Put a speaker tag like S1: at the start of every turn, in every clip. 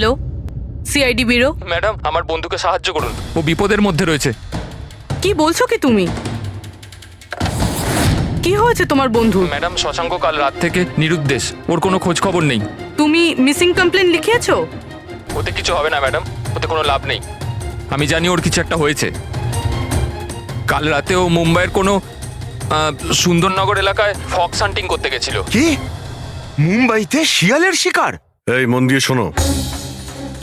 S1: Hello, CID bureau.
S2: Madam, আমার বন্ধুকে সাহায্য করুন, ও বিপদের মধ্যে রয়েছে।
S1: কি বলছো কি তুমি? কি হয়েছে তোমার বন্ধু?
S2: ম্যাডাম, শশাঙ্ক কাল রাত থেকে নিরুদ্দেশ, ওর কোনো খোঁজ খবর নেই।
S1: তুমি মিসিং কমপ্লেন লিখিয়েছো?
S2: ওতে কিছু হবে না ম্যাডাম, ওতে কোনো লাভ নেই। আমি জানি ওর কিছু একটা হয়েছে। কাল রাতে ও মুম্বাইয়ের কোনো সুন্দরনগর এলাকায় ফক্স হান্টিং করতে গেছিল।
S3: কি? মুম্বাইতে শিয়ালের শিকার?
S4: এই মন দিয়ে শোনো,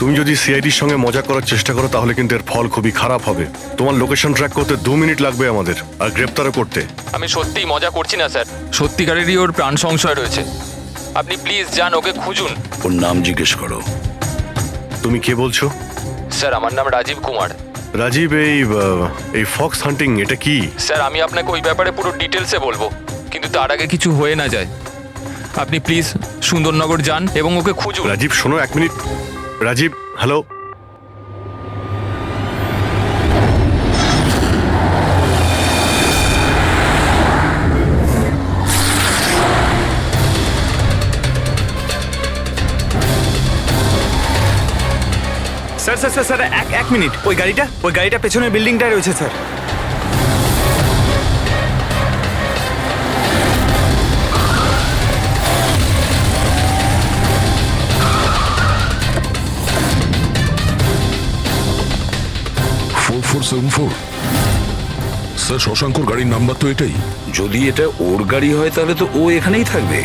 S4: তুমি যদি সিআইডির সঙ্গে মজা করার চেষ্টা করো তাহলে কিন্তু এর ফল খুবই খারাপ হবে। তোমার লোকেশন ট্র্যাক করতে 2 মিনিট লাগবে আমাদের, আর গ্রেপ্তারও করতে।
S2: আমি সত্যিই মজা করছি না স্যার, সত্যিকারেরই ওর প্রাণ সংশয় রয়েছে। আপনি প্লিজ যান, ওকে খুঁজুন।
S5: ওর নাম জিজ্ঞেস করো।
S4: তুমি কে বলছো?
S2: স্যার, আমার নাম রাজীব কুমার।
S4: রাজীব, এই ফক্স হান্টিং এটা কি?
S2: স্যার, আমি আপনাকে ওই ব্যাপারে পুরো ডিটেলসে বলবো, কিন্তু তার আগে কিছু হয়ে না যায়। আপনি প্লিজ সুন্দরনগর যান এবং ওকে খুঁজুন।
S4: রাজীব শোনো, 1 minute. Rajiv, hello.
S3: Sir sir sir sir এক মিনিট। ওই গাড়িটা পেছনের বিল্ডিংটায় রয়েছে স্যার।
S6: স্যার, শশাঙ্কর গাড়ির নাম্বার তো এটাই।
S5: যদি এটা ওর গাড়ি হয় তাহলে তো ও এখানেই থাকবে।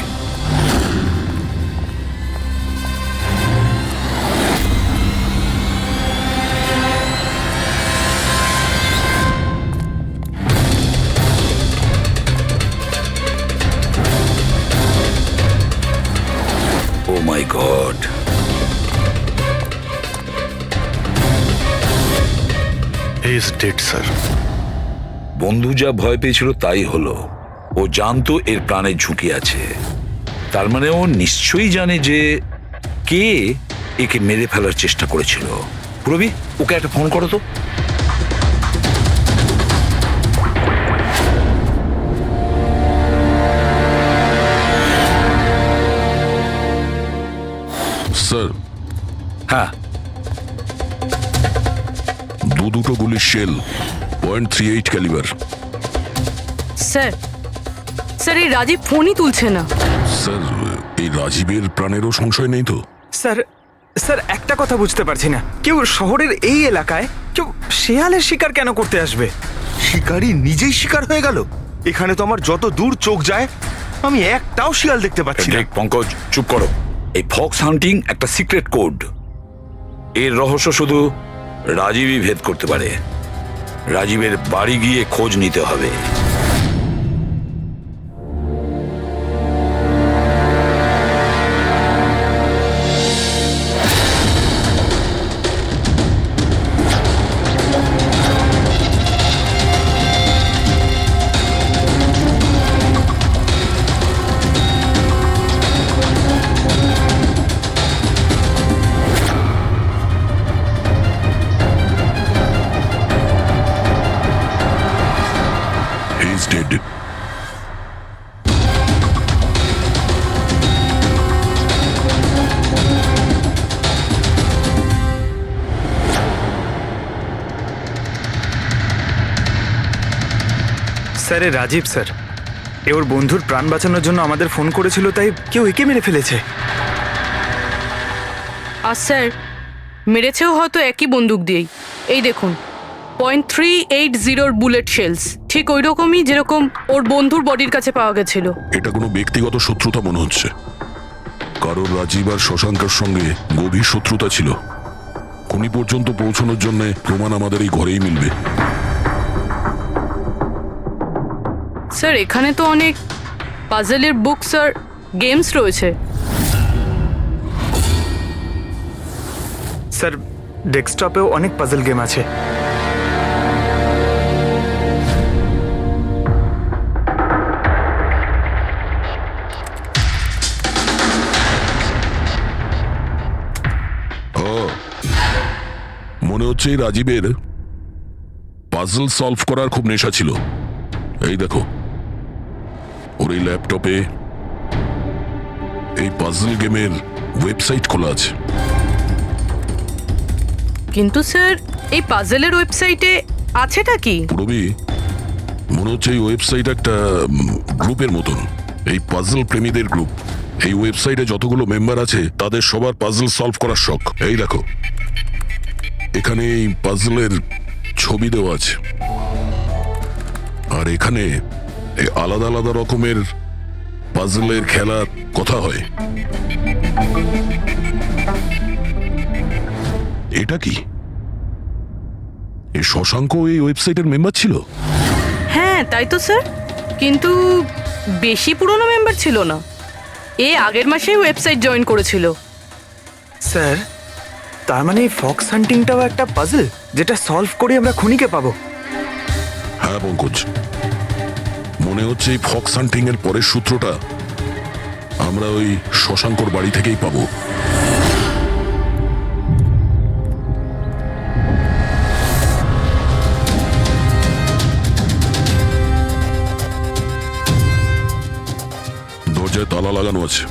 S5: Oh my God,
S4: he is dead sir.
S5: বন্ধু যা ভয় পেয়েছিল তাই হলো। ও জানতো এর প্রাণের ঝুঁকি আছে, তার মানে ও নিশ্চয়ই জানে যে কে একে মেরে ফেলার চেষ্টা করেছিল। প্রবি, ওকে একটা ফোন করো তো।
S6: স্যার,
S5: হ্যাঁ,
S6: দুটো গুলির শেল, .38 ক্যালিবার।
S1: স্যার, স্যার এই রাজীব ফোনই তুলছে না।
S6: স্যার, এই রাজীবের প্রাণেরও সংশয় নেই তো?
S3: স্যার স্যার একটা কথা বুঝতে পারছি না, কেউ শহরের এই এলাকায় কেউ শিয়ালের শিকার কেন করতে আসবে? শিকারী নিজেই শিকার হয়ে গেল। এখানে তো আমার যত দূর চোখ যায় আমি একটাও শিয়াল দেখতে পাচ্ছি না।
S5: দেখ পঙ্কজ, চুপ করো। এই ফক্স হান্টিং একটা সিক্রেট কোড। এর রহস্য শুধু রাজীবই ভেদ করতে পারে। রাজীবের বাড়ি গিয়ে খোঁজ নিতে হবে।
S6: He is dead.
S3: স্যার, এ রাজীব স্যার, এ ওর বন্ধুর প্রাণ বাঁচানোর জন্য আমাদের ফোন করেছিল, তাই কেউ একে মেরে ফেলেছে।
S1: আর স্যার, মেরেছেও হয়তো একই বন্দুক দিয়েই। এই দেখুন, .380 বুলেট শেলস, ঠিক ওই রকমই যেরকম ওর বন্ধুর বডির কাছে পাওয়া গেছিল।
S6: এটা কোনো ব্যক্তিগত শত্রুতা মনে হচ্ছে। কারণ রাজীব আর শশাঙ্কের সঙ্গে গভীর শত্রুতা ছিল। খুনি পর্যন্ত পৌঁছানোর জন্য প্রমাণ আমাদের এই ঘরেই মিলবে।
S1: স্যার, এখানে তো অনেক পাজলের বুকস আর গেমস রয়েছে।
S3: স্যার, ডেস্কটপেও অনেক পাজল গেম আছে।
S6: মনে হচ্ছে এই রাজীবের পাজল সলভ করার খুব নেশা ছিল। এই দেখো, ওর এই ল্যাপটপে এই পাজল গেমের ওয়েবসাইট খোলা আছে।
S1: কিন্তু স্যার এই পাজেলের ওয়েবসাইটে আছেটা কি?
S6: রবি, মনে হচ্ছে এই ওয়েবসাইট একটা গ্রুপের মতন, এই পাজল প্রেমীদের গ্রুপ। এই ওয়েবসাইটে যতগুলো মেম্বার আছে তাদের সবার পাজল সলভ করার শখ। এই দেখো, এখানে এই পাজলের ছবি দেওয়া আছে, আর এখানে এই আলাদা আলাদা রকমের পাজলের খেলার কথা হয়। এটা কি? এই শশাঙ্ক এই ওয়েবসাইটের মেম্বার ছিল?
S1: হ্যাঁ তাই তো স্যার, কিন্তু বেশি পুরনো মেম্বার ছিল না। এ আগের মাসেই ওয়েবসাইট জয়েন করেছিল।
S3: স্যার, তার মানে ফক্স হান্টিংটাও একটা পাজল, যেটা সলভ করে আমরা খুনিকে পাবো।
S6: হ্যাঁ পঙ্কজ, মনে হচ্ছে এই ফক্স হান্টিং এর পরের সূত্রটা আমরা ওই শশাঙ্কর বাড়ি থেকেই পাবো। দরজায় তালা লাগানো আছে,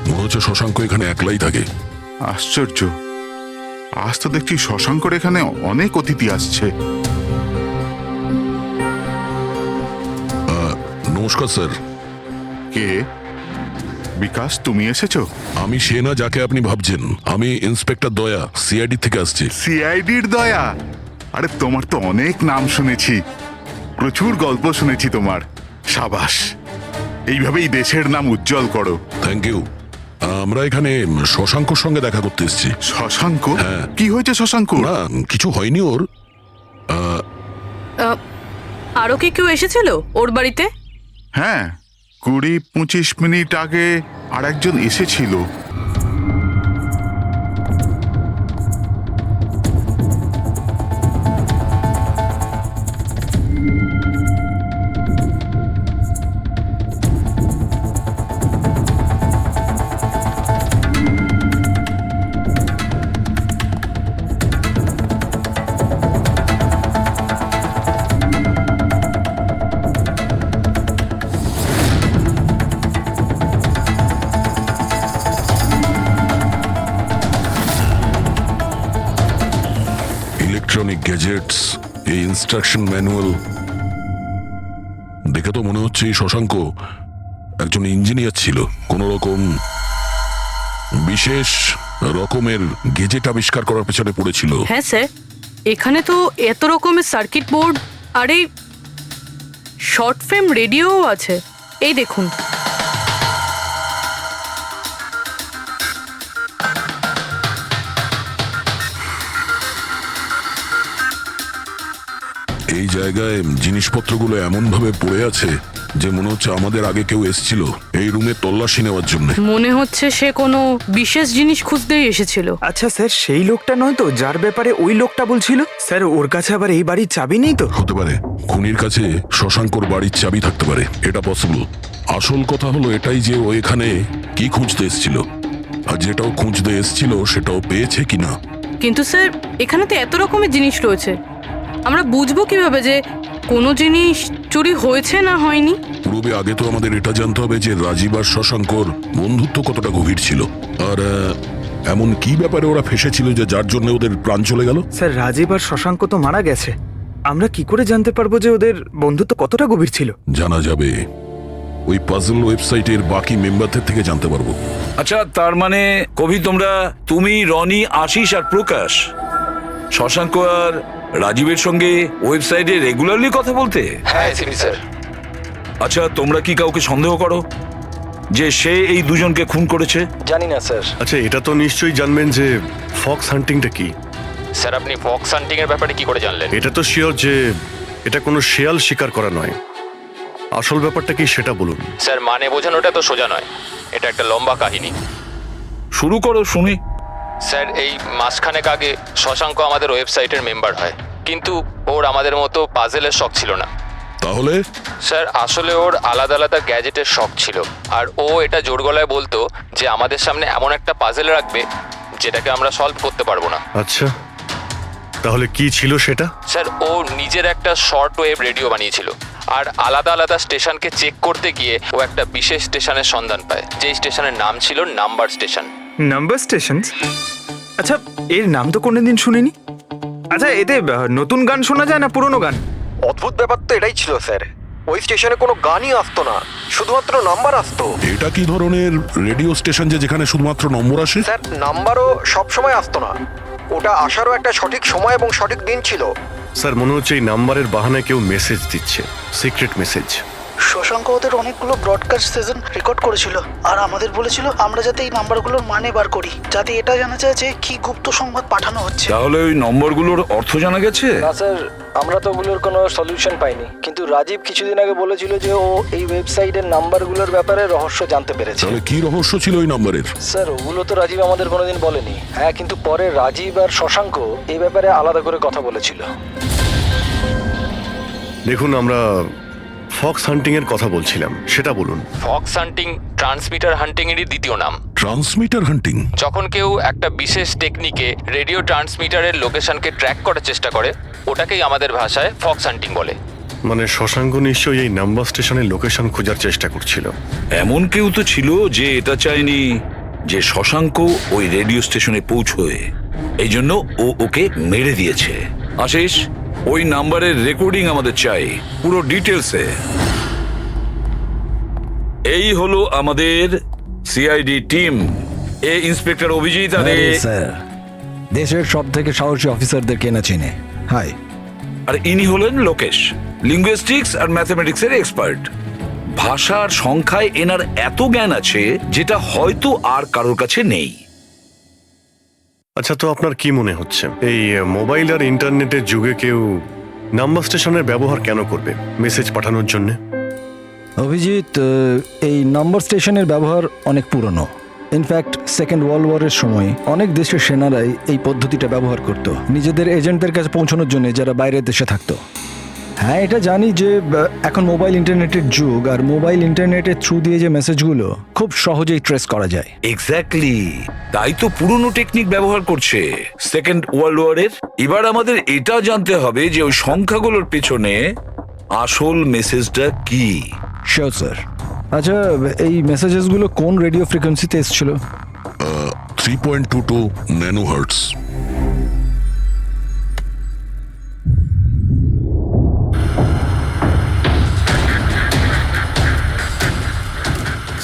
S6: মনে হচ্ছে শশাঙ্ক এখানে একলাই থাকে।
S7: আশ্চর্য, আজ তো দেখছি শশাঙ্কর এখানে অনেক অতিথি আসছে।
S6: নমস্কার স্যার।
S7: কে? বিকাশ, তুমি এসেছো?
S6: আমি সে না যাকে আপনি ভাবছেন। আমি ইন্সপেক্টর দয়া, সিআইডি থেকে আসছি।
S7: সিআইডির দয়া? আরে তোমার তো অনেক নাম শুনেছি, প্রচুর গল্প শুনেছি তোমার। সাবাস, এইভাবেই দেশের নাম উজ্জ্বল করো।
S6: Thank you. আমরা এখানে শশাঙ্কর সঙ্গে দেখা করতে এসেছি।
S7: শশাঙ্ক?
S6: হ্যাঁ।
S7: কি হয়েছে শশাঙ্ক?
S6: না, কিছু হয়নি ওর।
S1: আরও কি কেউ এসেছিল ওর বাড়িতে?
S7: হ্যাঁ, 20-25 মিনিট আগে আর একজন এসেছিল।
S6: ইলেকট্রনিক গ্যাজেটস, এই ইনস্ট্রাকশন ম্যানুয়াল দেখে তো মনে হচ্ছে এই শশাঙ্ক একজন ইঞ্জিনিয়ার ছিল। কোনো রকম বিশেষ রকমের গেজেট আবিষ্কার করার পেছনে পড়েছিল।
S1: হ্যাঁ স্যার, এখানে তো এত রকমের সার্কিট বোর্ড আর এই শর্ট ফ্রেম রেডিওও আছে। এই দেখুন।
S6: এই জায়গায় জিনিসপত্রগুলো এমন ভাবে পড়ে আছে যে মনে হচ্ছে আমাদের আগে কেউ এসেছিল এই রুমে তল্লাশি নেওয়ার জন্য।
S1: মনে হচ্ছে সে কোনো বিশেষ জিনিস খুঁজতেই এসেছিল।
S3: আচ্ছা স্যার, সেই লোকটা নয় তো যার ব্যাপারে ওই লোকটা বলছিল? স্যার, ওর কাছে আবার এই বাড়ির চাবি নেই তো?
S6: হতে পারে খুনির কাছে শশাঙ্কর বাড়ির চাবি থাকতে পারে, এটা পসিবল। আসল কথা হলো এটাই যে ও এখানে কি খুঁজতে এসেছিল, আর যেটাও খুঁজতে এসেছিল সেটাও পেয়েছে কিনা।
S1: কিন্তু স্যার, এখানে তো এত রকমের জিনিস রয়েছে, আমরা বুঝবো কিভাবে যে কোনো জিনিস চুরি হয়েছে না হয়নি?
S6: পূর্বে আগে তো আমাদের এটা জানতে হবে যে রাজীব আর শশাঙ্কর বন্ধুত্ব কতটা গভীর ছিল, আর এমন কি ব্যাপারে ওরা ফেসেছিল যে যার জন্য ওদের প্রাণ চলে গেল।
S3: স্যার, রাজীব আর শশাঙ্ক তো মারা গেছে, আমরা কি করে জানতে পারবো যে ওদের বন্ধুত্ব কতটা গভীর ছিল?
S6: জানা যাবে ওই পাজল ওয়েবসাইটের বাকি মেম্বারদের থেকে জানতে পারবো।
S5: আচ্ছা, তার মানে কবি তুমি, রনি, আশিস আর প্রকাশ শশাঙ্ক আর রাজীবের সঙ্গে ওয়েবসাইটে রেগুলারলি কথা বলতে?
S2: হ্যাঁ সিবি স্যার।
S5: আচ্ছা, তোমরা কি কাউকে সন্দেহ করো যে সে এই দুজনকে খুন করেছে?
S2: জানি না স্যার।
S4: আচ্ছা, এটা তো নিশ্চয়ই জানবেন যে ফক্স হান্টিংটা কি।
S2: স্যার, আপনি ফক্স হান্টিং এর ব্যাপারে কি করে জানলেন?
S4: এটা তো শিওর যে এটা কোনো শেয়াল শিকার করা নয়। আসল ব্যাপারটা কি সেটা বলুন।
S2: স্যার, মানে বোঝানোটা তো সোজা নয়, এটা একটা লম্বা কাহিনী।
S5: শুরু করো শুনি।
S2: স্যার, এই মাসখানেক আগে শশাঙ্ক আমাদের ওয়েবসাইটের মেম্বার হয়, কিন্তু ওর আমাদের মতো পাজেলের শখ ছিল না।
S6: তাহলে
S2: স্যার, আসলে ওর আলাদা আলাদা গ্যাজেটের শখ ছিল, আর ও এটা জোর গলায় বলতো যে আমাদের সামনে এমন একটা পাজেল রাখবে যেটাকে আমরা সলভ করতে পারবো না।
S4: আচ্ছা, তাহলে কি ছিল সেটা?
S2: স্যার, ও নিজের একটা শর্ট ওয়েভ রেডিও বানিয়েছিল, আর আলাদা আলাদা স্টেশনকে চেক করতে গিয়ে ও একটা বিশেষ স্টেশনের সন্ধান পায়, যেই স্টেশনের নাম ছিল নাম্বার স্টেশন।
S3: Number station? আচ্ছা, এর নাম তো কোনোদিন শুনিনি। আচ্ছা, এতে নতুন গান শোনা যায় না পুরনো গান?
S8: অদ্ভুত ব্যাপার তো এটাই ছিল স্যার, ওই স্টেশনে কোনো গানই আসতো না, শুধুমাত্র নাম্বার আসতো।
S6: এটা কি ধরনের রেডিও স্টেশন যে যেখানে শুধুমাত্র নম্বর আসে?
S8: স্যার, নাম্বারও সব সময় আসতো না, ওটা আসারও একটা সঠিক সময় এবং সঠিক দিন ছিল।
S4: স্যার, মনে হচ্ছে এই নাম্বারের বাহানায় কেউ মেসেজ দিচ্ছে, সিক্রেট মেসেজ।
S9: শশাঙ্ক ওদের অনেকগুলো ব্রডকাস্ট সেশন রেকর্ড করেছিল আর আমাদের বলেছিল আমরা যাতে এই নাম্বারগুলোর মানে বার করি, যাতে এটা জানা যায় যে কি গুপ্ত সংবাদ পাঠানো হচ্ছে।
S5: তাহলে ওই নম্বরগুলোর অর্থ জানা গেছে?
S10: না স্যার, আমরা তো ওগুলোর কোনো সলিউশন পাইনি, কিন্তু রাজীব কিছুদিন আগে বলেছিল যে ও এই ওয়েবসাইটের নাম্বারগুলোর ব্যাপারে রহস্য জানতে পেরেছে।
S6: তাহলে কি রহস্য ছিল ওই নাম্বারের?
S10: স্যার, ওগুলো তো রাজীব আমাদের কোনোদিন বলেনি। হ্যাঁ, কিন্তু পরে রাজীব আর শশাঙ্ক এই ব্যাপারে আলাদা করে কথা বলেছিল।
S4: দেখুন, আমরা ফক্স হান্টিং এর কথা বলছিলাম, সেটা বলুন।
S2: ফক্স হান্টিং ট্রান্সমিটার হান্টিং এরই দ্বিতীয় নাম।
S6: ট্রান্সমিটার হান্টিং?
S2: যখন কেউ একটা বিশেষ টেকনিকে রেডিও ট্রান্সমিটারের লোকেশনকে ট্র্যাক করার চেষ্টা করে, ওটাকেই আমাদের ভাষায় ফক্স হান্টিং বলে।
S4: মানে শশাঙ্ক নিশ্চয়ই এই নাম্বার স্টেশনের লোকেশন খোঁজার চেষ্টা করছিল।
S5: এমন কেউ তো ছিল যে এটা চায়নি যে শশাঙ্ক ওই রেডিও স্টেশনে পৌঁছয়, এই জন্য ও ওকে মেরে দিয়েছে। আশিস, ওই নাম্বারের রেকর্ডিং আমাদের চাই, পুরো ডিটেলসে। এই হলো আমাদের সিআইডি টিম। এ ইন্সপেক্টর অভিজিৎ আর
S11: স্যার, দেশের সব থেকে সাহসী অফিসারদের কেনা চিনে। হাই।
S5: আর ইনি হলেন লোকেশ, লিঙ্গুইস্টিক্স আর ম্যাথমেটিক্সের এক্সপার্ট। ভাষার সংখ্যায় এনার এত জ্ঞান আছে যেটা হয়তো আর কারোর কাছে নেই।
S4: আচ্ছা, তো আপনার কি মনে হচ্ছে এই মোবাইল আর ইন্টারনেটের যুগে কেউ নাম্বার স্টেশনের ব্যবহার কেন করবে মেসেজ পাঠানোর জন্য?
S11: অভিজিৎ, এই নম্বর স্টেশনের ব্যবহার অনেক পুরনো। ইনফ্যাক্ট সেকেন্ড ওয়ার্ল্ড ওয়ারের সময় অনেক দেশের সেনারাই এই পদ্ধতিটা ব্যবহার করত নিজেদের এজেন্টদের কাছে পৌঁছানোর জন্য, যারা বাইরের দেশে থাকতো। হ্যাঁ, এটা জানি যে এখন মোবাইল ইন্টারনেটের যুগ, আর মোবাইল ইন্টারনেটের থ্রু দিয়ে যে মেসেজগুলো খুব সহজেই ট্রেস করা যায়।
S5: এক্স্যাক্টলি, তাই তো পুরনো টেকনিক ব্যবহার করছে সেকেন্ড ওয়ার্ল্ড ওয়ারের। এবার আমাদের এটা জানতে হবে যে ওই সংখ্যাগুলোর পেছনে আসল মেসেজটা কি।
S11: Sure sir. আচ্ছা, এই মেসেজেসগুলো কোন রেডিও ফ্রিকোয়েন্সিতে এসেছিল?
S6: 3.22 ন্যানোহার্টস।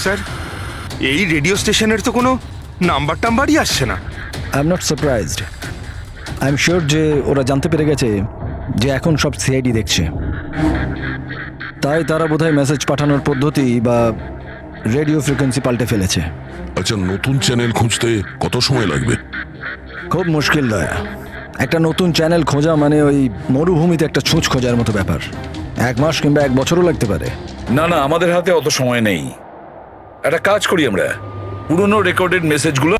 S3: স্যার, এই রেডিও স্টেশনের তো কোনো নাম্বার টাম্বারই আসছে না।
S11: I am not surprised. I am sure যে ওরা জানতে পেরে গেছে যে এখন সব সিআইডি দেখছে, তাই তারা বোধহয় মেসেজ পাঠানোর পদ্ধতি বা রেডিও ফ্রিকোয়েন্সি পাল্টে ফেলেছে।
S6: আচ্ছা, নতুন চ্যানেল খুঁজতে কত সময় লাগবে?
S11: খুব মুশকিল দয়া। একটা নতুন চ্যানেল খোঁজা মানে ওই মরুভূমিতে একটা ছুঁচ খোঁজার মতো ব্যাপার। 1 মাস কিংবা 1 বছরও লাগতে পারে।
S5: না না, আমাদের হাতে অত সময় নেই। একটা কাজ করি, আমরা পুরনো রেকর্ডেড মেসেজগুলো।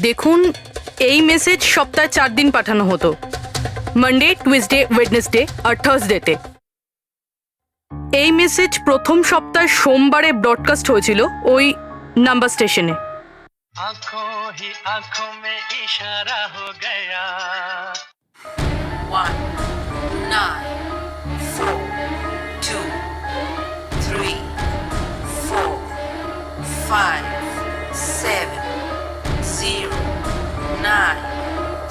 S1: দেখুন, এই মেসেজ সপ্তাহে 4 দিন পাঠানো হতো, মানডে, টুইসডে, ওয়েডনেসডে আর থার্সডেতে। এই মেসেজ প্রথম সপ্তাহে সোমবারে ব্রডকাস্ট হয়েছিল ওই নাম্বার স্টেশনে।
S12: आंखों ही आंखों में इशारा हो गया।
S13: 1 9 4 2 3 4 5 7 0 9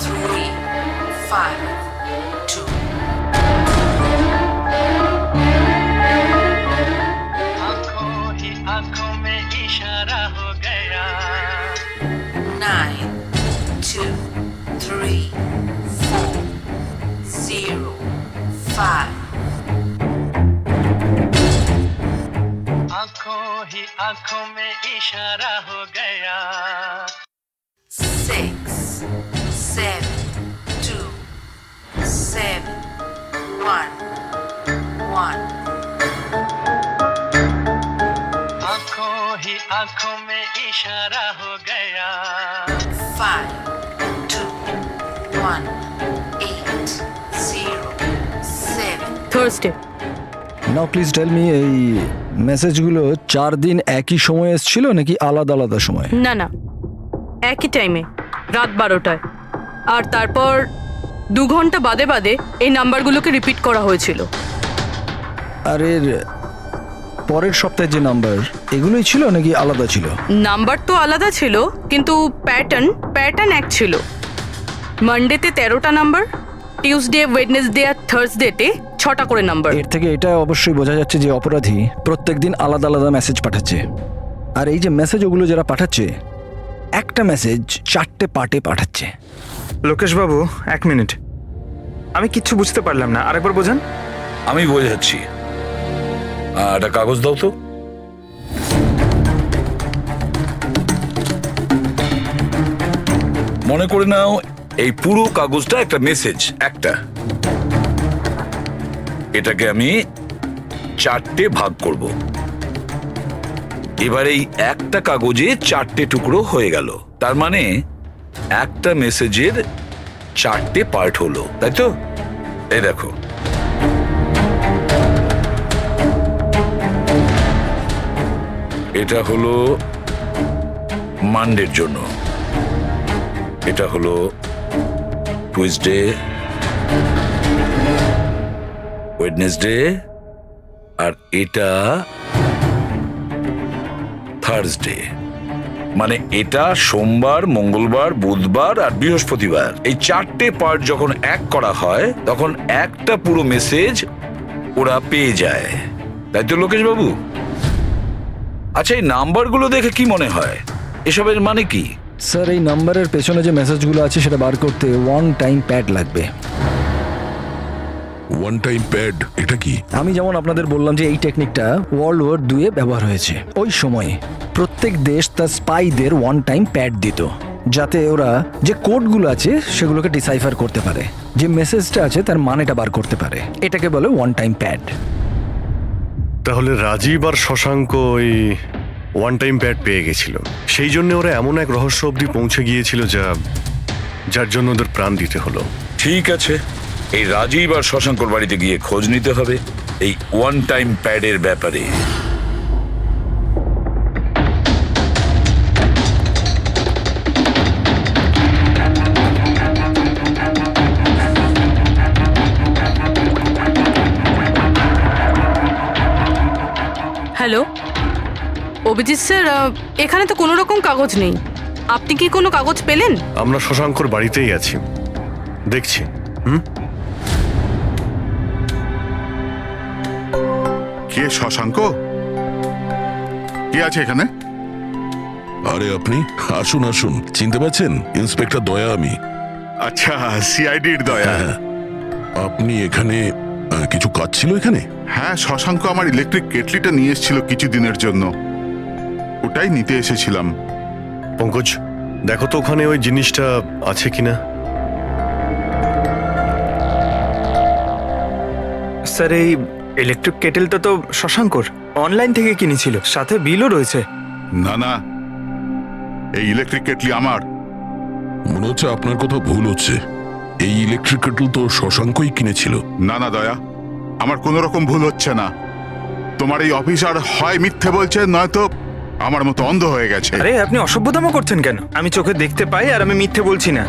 S13: 3 5 2।
S12: आंखों ही आंखों में इशारा हो गया।
S13: 9 2 3 4 0 5।
S12: आंखों ही आंखों में इशारा हो गया।
S13: 6 7 2 7 1 1।
S12: आंखों ही आंखों में इशारा हो गया।
S13: 5 2 1 8 0 7।
S1: Thursday.
S11: Now please tell me, এই মেসেজগুলো 4 দিন একই সময়ে এসেছিল নাকি আলাদা আলাদা সময়?
S1: না না, একই টাইমে, রাত 12টায়। আর তারপর 2 ঘন্টা বাদে বাদে এই নাম্বারগুলোকে রিপিট করা হয়েছিল।
S11: আর এর পরের সপ্তাহে যে নাম্বার এগুলোই ছিল নাকি আলাদা ছিল?
S1: নাম্বার তো আলাদা ছিল, কিন্তু প্যাটার্ন এক ছিল। মানডেতে 13টা নাম্বার, টিউসডে, ওয়েডনেসডে আর থার্সডেতে 6টা করে নাম্বার।
S11: এর থেকে এটা অবশ্যই বোঝা যাচ্ছে যে অপরাধী প্রত্যেকদিন আলাদা আলাদা মেসেজ পাঠাচ্ছে। আর এই যে মেসেজ ওগুলো যারা পাঠাচ্ছে, একটা মেসেজ 4টে পার্টে পাঠাচ্ছে।
S3: লোকেশ বাবু, 1 মিনিট, আমি কিচ্ছু বুঝতে পারলাম না, আরেকবার বোঝান।
S5: আমি বোঝাচ্ছি। একটা কাগজ দাও তো। মনে করে নাও এই পুরো কাগজটা একটা মেসেজ, একটা। এটাকে আমি 4টে ভাগ করব। এবার এই একটা কাগজে 4টে টুকরো হয়ে গেল, তার মানে একটা মেসেজের 4টে পার্ট হলো, তাই তো? এই দেখো, এটা হলো মানডের জন্য, এটা হলো টুইসডে, ওয়েডনেসডে, আর এটা থার্সডে। মানে এটা সোমবার, মঙ্গলবার, বুধবার আর বৃহস্পতিবার। এই 4টে পার্ট যখন এক করা হয় তখন একটা পুরো মেসেজ ওরা পেয়ে যায়, তাই তো লোকেশ বাবু? আচ্ছা, এই নাম্বারগুলো দেখে কি মনে হয়, এসবের মানে কি?
S11: স্যার, এই নাম্বারের পেছনে যে মেসেজগুলো আছে সেটা বার করতে ওয়ান টাইম প্যাড লাগবে।
S6: ওয়ান টাইম প্যাড এটা কি?
S11: আমি যেমন আপনাদের বললাম যে এই টেকনিকটা ওয়ার্ল্ড ওয়ার 2-এ ব্যবহার হয়েছে। ওই সময়ে প্রত্যেক দেশ তার স্পাইদের ওয়ান টাইম প্যাড দিত, যাতে ওরা যে কোডগুলো আছে সেগুলোকে ডিসাইফার করতে পারে, যে মেসেজটা আছে তার মানেটা বার করতে পারে। এটাকে বলে ওয়ান টাইম প্যাড।
S4: তাহলে রাজীব আর শশাঙ্ক ওই ওয়ান টাইম প্যাড পেয়ে গেছিল, সেই জন্য ওরা এমন এক রহস্য অবধি পৌঁছে গিয়েছিল যার জন্য ওদের প্রাণ দিতে হলো।
S5: ঠিক আছে, এই রাজীব আর শশাঙ্কর বাড়িতে গিয়ে খোঁজ নিতে হবে এই ওয়ান টাইম প্যাডের ব্যাপারে।
S1: হ্যালো অভিজিৎ স্যার, এখানে তো কোনো রকম কাগজ নেই। আপনি কি কোনো কাগজ পেলেন?
S4: আমরা শশাঙ্কর বাড়িতেই আছি, দেখছি।
S7: কে শশাঙ্ক? কে আছে এখানে?
S6: আরে আপনি আসুন আসুন, চিনতে পারছেন? ইন্সপেক্টর দয়া আমি।
S7: আচ্ছা, সিআইডির দয়া।
S6: আপনি এখানে কিছু কাজ ছিল এখানে?
S7: হ্যাঁ, শশাঙ্ক আমার ইলেকট্রিক কেটলিটা নিয়ে এসেছিল কিছুদিনের জন্য, ওটাই নিতে এসেছিলাম।
S4: পঙ্কজ, দেখো তো ওখানে ওই জিনিসটা আছে কিনা।
S3: স্যার, এই ইলেকট্রিক কেটেলটা তো শশাঙ্কর অনলাইন থেকে কিনেছিল, সাথে বিলও রয়েছে।
S7: না না, এই ইলেকট্রিক কেটলি আমার।
S6: মনে হচ্ছে আপনার কোথাও ভুল হচ্ছে। এই ইলেকট্রিক কেটল তো শশাঙ্কই কিনেছিল।
S7: না না দয়া, আমার কোনো রকম ভুল হচ্ছে না। তোমার এই অফিসার হয় মিথ্যে বলছে, নয়তো আমার মতো অন্ধ হয়ে গেছে।
S3: আরে আপনি অসভ্যতামো করছেন কেন? আমি চোখে দেখতে পাই আর আমি মিথ্যে বলছি না।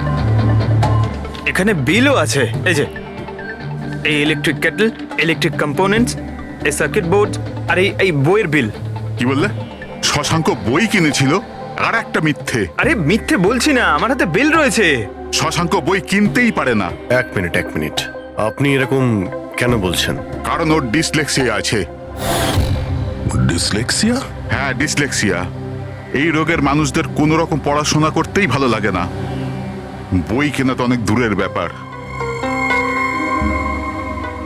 S3: এখানে বিলও আছে, এই যে এই ইলেকট্রিক কেটল, ইলেকট্রিক কম্পোনেন্টস, এই সার্কিট বোর্ড আর এই বইয়ের বিল।
S7: কি বললে? শশাঙ্ক বই কিনেছিল? আর একটা মিথ্যে।
S3: আরে মিথ্যে বলছি না, আমার হাতে বিল রয়েছে।
S7: শশাঙ্ক বই কিনতেই পারে না।
S4: এক মিনিট, আপনি এরকম কেন বলছেন?
S7: কারণ ওর ডিসলেক্সিয়া আছে।
S6: ডিসলেক্সিয়া?
S7: হ্যাঁ, ডিসলেক্সিয়া। এই রোগের মানুষদের কোনো রকম পড়াশোনা করতেই ভালো লাগে না। বই কেনা তো অনেক দূরের ব্যাপার।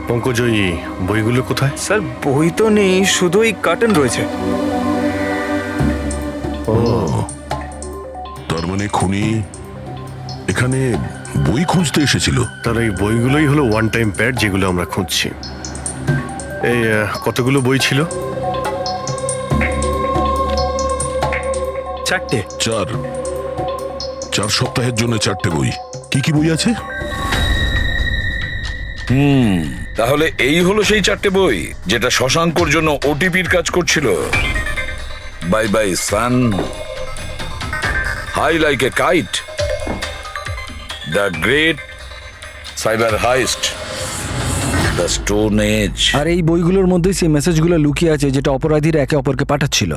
S4: পঙ্কজ, ওই বইগুলো কোথায়?
S3: স্যার, বই তো নেই, শুধু এই কার্টন রয়েছে।
S6: ও, তার মানে খুনি এখানে বই খুঁজতে এসেছিল।
S4: তাহলে এই বইগুলোই হলো ওয়ান টাইম প্যাড যেগুলো আমরা খুঁজছি। এই কতগুলো বই ছিল?
S3: 4টে।
S6: 4 সপ্তাহের জন্য 4টে বই। কি কি বই আছে?
S5: তাহলে এই হলো সেই 4টে বই যেটা শশাঙ্কর জন্য ওটিপির কাজ করছিল। Bye bye son, high like a kite, the great cyber heist. The stone age.
S11: আর এই বইগুলোর মধ্যেই সেই মেসেজগুলো লুকিয়ে আছে যেটা অপরাধীরা একে অপরকে পাঠাচ্ছিল।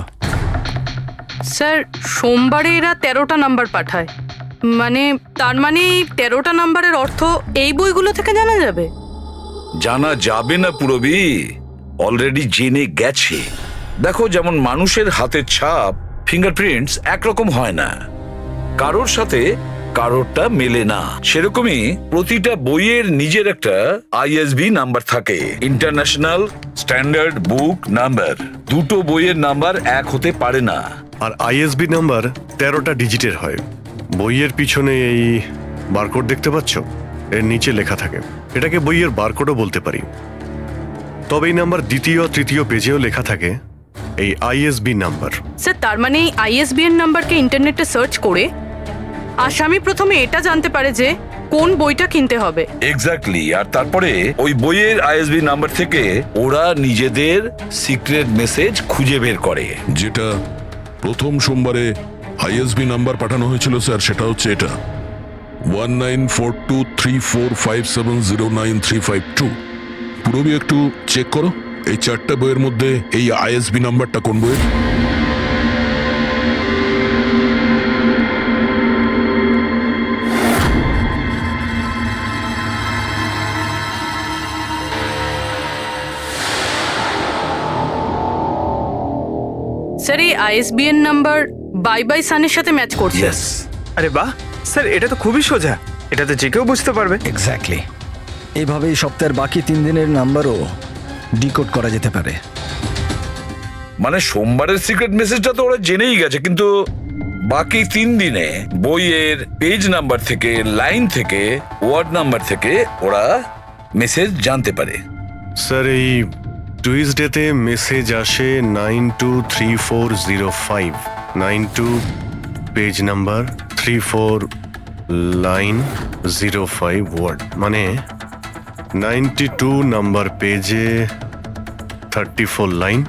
S1: স্যার সোমবারে এরা 13টা নাম্বার পাঠায়, মানে তার মানে এই 13টা নাম্বারের অর্থ এই বইগুলো থেকে জানা যাবে?
S5: জানা যাবে না পুরবি, অলরেডি জেনে গেছে। দেখো, যেমন মানুষের হাতের ছাপ ফিঙ্গারপ্রিন্টস একরকম হয় না, কারোর সাথে কারোরটা মেলে না, সেরকমই প্রতিটা বইয়ের নিজের একটা আইএসবি নাম্বার থাকে, ইন্টারন্যাশনাল স্ট্যান্ডার্ড বুক নাম্বার। দুটো বইয়ের নাম্বার এক হতে পারে না।
S4: আর আইএসবি নাম্বার 13টা ডিজিটের হয়। বইয়ের পিছনে এই বারকোড দেখতে পাচ্ছ, এর নিচে লেখা থাকে। এটাকে বইয়ের বারকোডও বলতে পারি। তবে এই নাম্বার দ্বিতীয় তৃতীয় পেজেও লেখা থাকে এই আইএসবি নাম্বার।
S1: স্যার তার মানে এই আইএসবিএন নাম্বারকে ইন্টারনেটে সার্চ করে আসামি প্রথমে এটা জানতে পারে যে কোন বইটা কিনতে হবে।
S5: এক্স্যাক্টলি। আর তারপরে ওই বইয়ের আইএসবি নাম্বার থেকে ওরা নিজেদের সিক্রেট মেসেজ খুঁজে বের করে।
S6: যেটা প্রথম সোমবারে আইএসবি নাম্বার পাঠানো হয়েছিল স্যার, সেটা হচ্ছে এটা 194234570935 পুরোবি একটু চেক করো এই 4টা বইয়ের মধ্যে এই আইএসবি নাম্বারটা কোন বইয়ের।
S1: স্যার এই আইএসবিএন নাম্বার বাই বাই সানের সাথে ম্যাচ করছে।
S3: আরে বাহ স্যার, এটা তো খুবই সোজা, এটা তো যে কেউ বুঝতে পারবে।
S11: এক্স্যাক্টলি। এইভাবেই সপ্তাহের বাকি 3 দিনের নাম্বারও ডিকোড করা যেতে পারে।
S5: মানে সোমবারের সিক্রেট মেসেজটা তো ওরা জেনেই গেছে, কিন্তু বাকি 3 দিনে বইয়ের পেজ নাম্বার থেকে, লাইন থেকে, ওয়ার্ড নাম্বার থেকে ওরা মেসেজ জানতে পারে।
S4: স্যার এই টুইসডেতে মেসেজ আসে 923405, 92 পেজ নাম্বার, 34 লাইন, 05 ওয়ার্ড, মানে 92 নাম্বার পেজে 34 লাইন,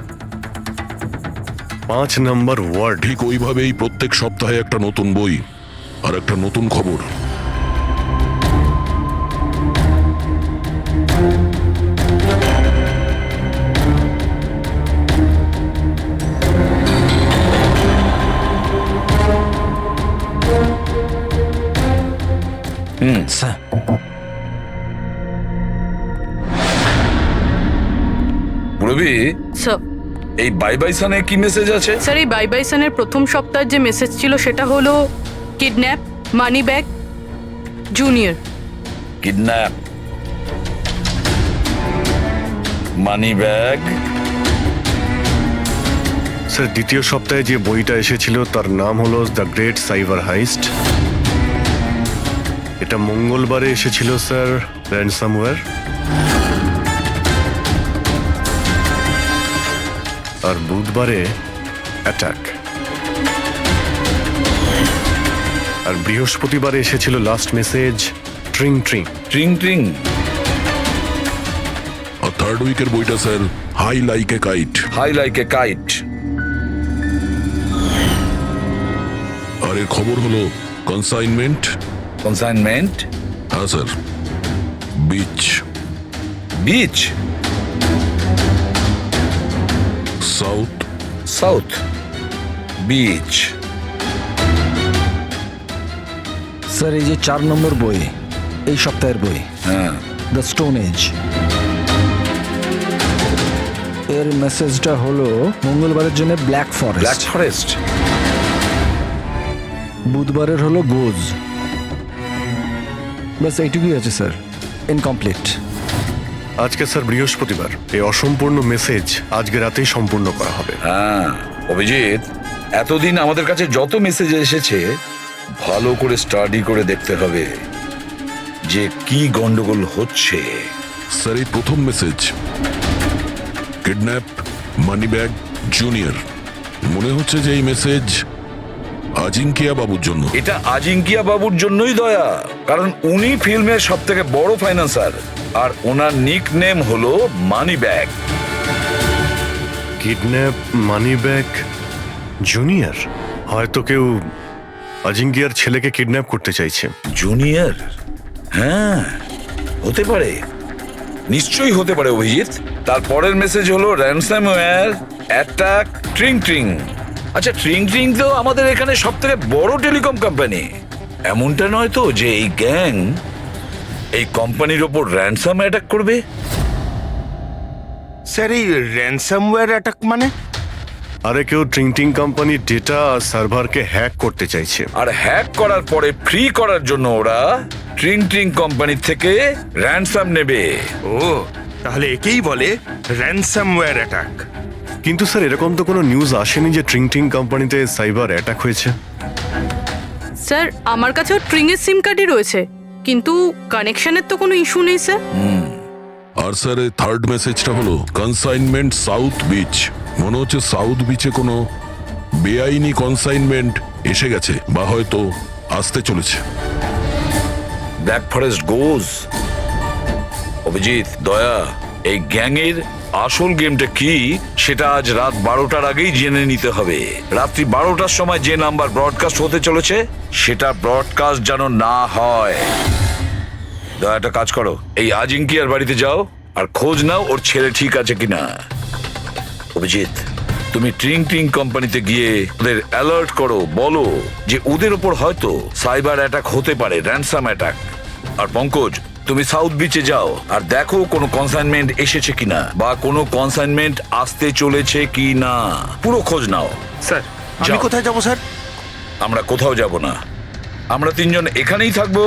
S4: 5 নাম্বার ওয়ার্ড।
S6: ঠিক ওইভাবেই প্রত্যেক সপ্তাহে একটা নতুন বই আর একটা নতুন খবর।
S11: স্যার
S5: পুরবি,
S1: স্যার
S5: এই বাই বাই সানে কি মেসেজ আছে?
S1: স্যার এই বাই বাই সানের প্রথম সপ্তাহের যে মেসেজ ছিল সেটা হলো kidnap, money bag, junior.
S5: Kidnap, money bag.
S4: Sir দ্বিতীয় সপ্তাহে যে বইটা এসেছিল তার নাম হলো দ্য গ্রেট সাইবার হাইস্ট। এটা মঙ্গলবারে এসেছিল স্যার, র্যানসামওয়্যার। আর বুধবারে অ্যাটাক। আর বৃহস্পতিবারে এসেছিল last message tring tring.
S5: Tring tring.
S6: আর থার্ড উইকের বইটা sir high like a kite.
S5: High like a kite.
S6: আর এর খবর হলো কনসাইনমেন্ট।
S5: কনসাইনমেন্ট?
S6: হ্যাঁ sir. Beach.
S5: Beach?
S6: South.
S5: South beach.
S11: Sir এই যে 4 নম্বর বই, এই সপ্তাহের বই,
S5: হ্যাঁ,
S11: দ্য স্টোন এজ, এর মেসেজটা হলো মঙ্গলবারের জন্য ব্ল্যাক
S5: ব্ল্যাক
S11: ফরেস্ট,
S5: ফরেস্ট।
S11: বুধবারের হলো গোজ। বাস এইটুকুই আছে স্যার, ইনকমপ্লিট।
S4: আজকে স্যার বৃহস্পতিবার, এই অসম্পূর্ণ মেসেজ আজকে রাতেই সম্পূর্ণ করা হবে।
S5: হ্যাঁ অভিজিৎ, এতদিন আমাদের কাছে যত মেসেজ এসেছে ভালো করে স্টাডি করে দেখতে হবে যে কি গন্ডগোল হচ্ছে।
S6: স্যার এই প্রথম message kidnap, money bag, junior, মনে হচ্ছে যে এই মেসেজ আজিঙ্কিয়া বাবুর জন্য।
S5: এটা আজিঙ্কিয়া বাবুর জন্যই দয়া, কারণ উনি ফিল্মের সব থেকে বড় ফাইন্যান্সার, আর ওনার নিক নেম হলো money bag.
S4: Kidnap, money bag, junior. হয়তো কেউ আজিঙ্কিয়ার ছেলেকে কিডন্যাপ করতে চাইছে।
S5: জুনিয়র? হ্যাঁ হতে পারে, নিশ্চয়ই হতে পারে অভিজিৎ। তারপরের মেসেজ হলো র্যানসামওয়্যার অ্যাটাক ট্রিং ট্রিং। আচ্ছা, ট্রিং ট্রিং তো আমাদের এখানে সব থেকে বড় টেলিকম কোম্পানি। এমনটা নয় তো যে এই গ্যাং এই কোম্পানির ওপর র্যানসাম অ্যাটাক করবে?
S3: স্যার এই র্যানসামওয়্যার অ্যাটাক মানে?
S4: আরে কেউ ট্রিং কোম্পানির ডেটা আর সার্ভারকে হ্যাক করতে চাইছে।
S5: আর হ্যাক করার পরে ফ্রি করার জন্য ওরা ট্রিং ট্রিং কোম্পানি থেকে র্যানসাম নেবে।
S3: ও, তাহলে একেই বলে র্যানসামওয়্যার অ্যাটাক।
S4: কিন্তু স্যার এরকম তো কোনো নিউজ আসেনি যে ট্রিং কোম্পানিতে সাইবার অ্যাটাক হয়েছে।
S1: স্যার আমার কাছেও ট্রিংয়ের সিম কার্ডই রয়েছে, কিন্তু কানেকশনের তো কোনো ইস্যু নেই স্যার।
S6: আর স্যার এই থার্ড মেসেজটা হলো কনসাইনমেন্ট সাউথ বিচ। মনে হচ্ছে সাউথ বিচে কোনো বেআইনি কনসাইনমেন্ট এসে গেছে বা হয়তো আসতে চলেছে।
S5: ব্ল্যাক ফরেস্ট গোজ। অভিজিৎ, দয়া, এই গ্যাংয়ের আসল গেমটা কি সেটা আজ রাত 12টার আগেই জেনে নিতে হবে। রাত্রি 12টার সময় যে নাম্বার ব্রডকাস্ট হতে চলেছে সেটা ব্রডকাস্ট যেন না হয়। দয়া, একটা কাজ করো, এই আজিঙ্কিয়ার বাড়িতে যাও আর খোঁজ নাও ওর ছেলে ঠিক আছে কিনা। অভিজিৎ, তুমি ট্রিং কোম্পানিতে গিয়ে ওদের অ্যালার্ট করো, বলো যে ওদের ওপর হয়তো সাইবার অ্যাটাক হতে পারে, র্যানসাম অ্যাটাক। আর পঙ্কজ, তুমি সাউথ বিচে যাও আর দেখো কোনো কনসাইনমেন্ট এসেছে কিনা বা কোনো কনসাইনমেন্ট আসতে চলেছে কিনা, পুরো খোঁজ নাও।
S3: স্যার আমি কোথায় যাব স্যার?
S5: আমরা কোথাও যাব না, আমরা তিনজন এখানেই থাকবো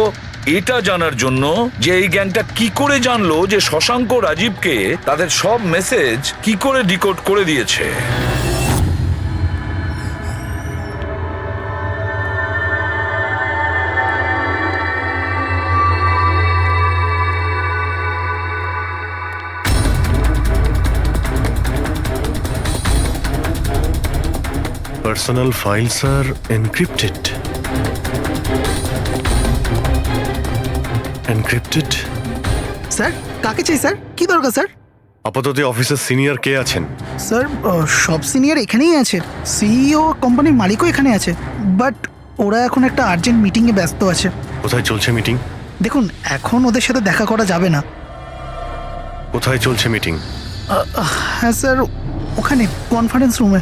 S5: এটা জানার জন্য যে এই গ্যাংটা কি করে জানলো যে শশাঙ্ক রাজীবকে তাদের সব মেসেজ কি করে ডিকোড করে দিয়েছে।
S4: পার্সোনাল ফাইলস আর এনক্রিপ্টেড। এনক্রিপ্টেড?
S9: স্যার কাকে চাই স্যার? কি দরকার স্যার?
S4: আপাতত অফিসের সিনিয়র কে আছেন?
S9: স্যার সব সিনিয়র এখানেই আছে, সিইও কোম্পানির মালিকও এখানে আছে, বাট ওরা এখন একটা আর্জেন্ট মিটিংয়ে ব্যস্ত আছে।
S4: কোথায় চলছে মিটিং?
S9: দেখুন এখন ওদের সাথে দেখা করা যাবে না।
S4: কোথায় চলছে মিটিং?
S9: হ্যাঁ স্যার, ওখানে কনফারেন্স রুমে।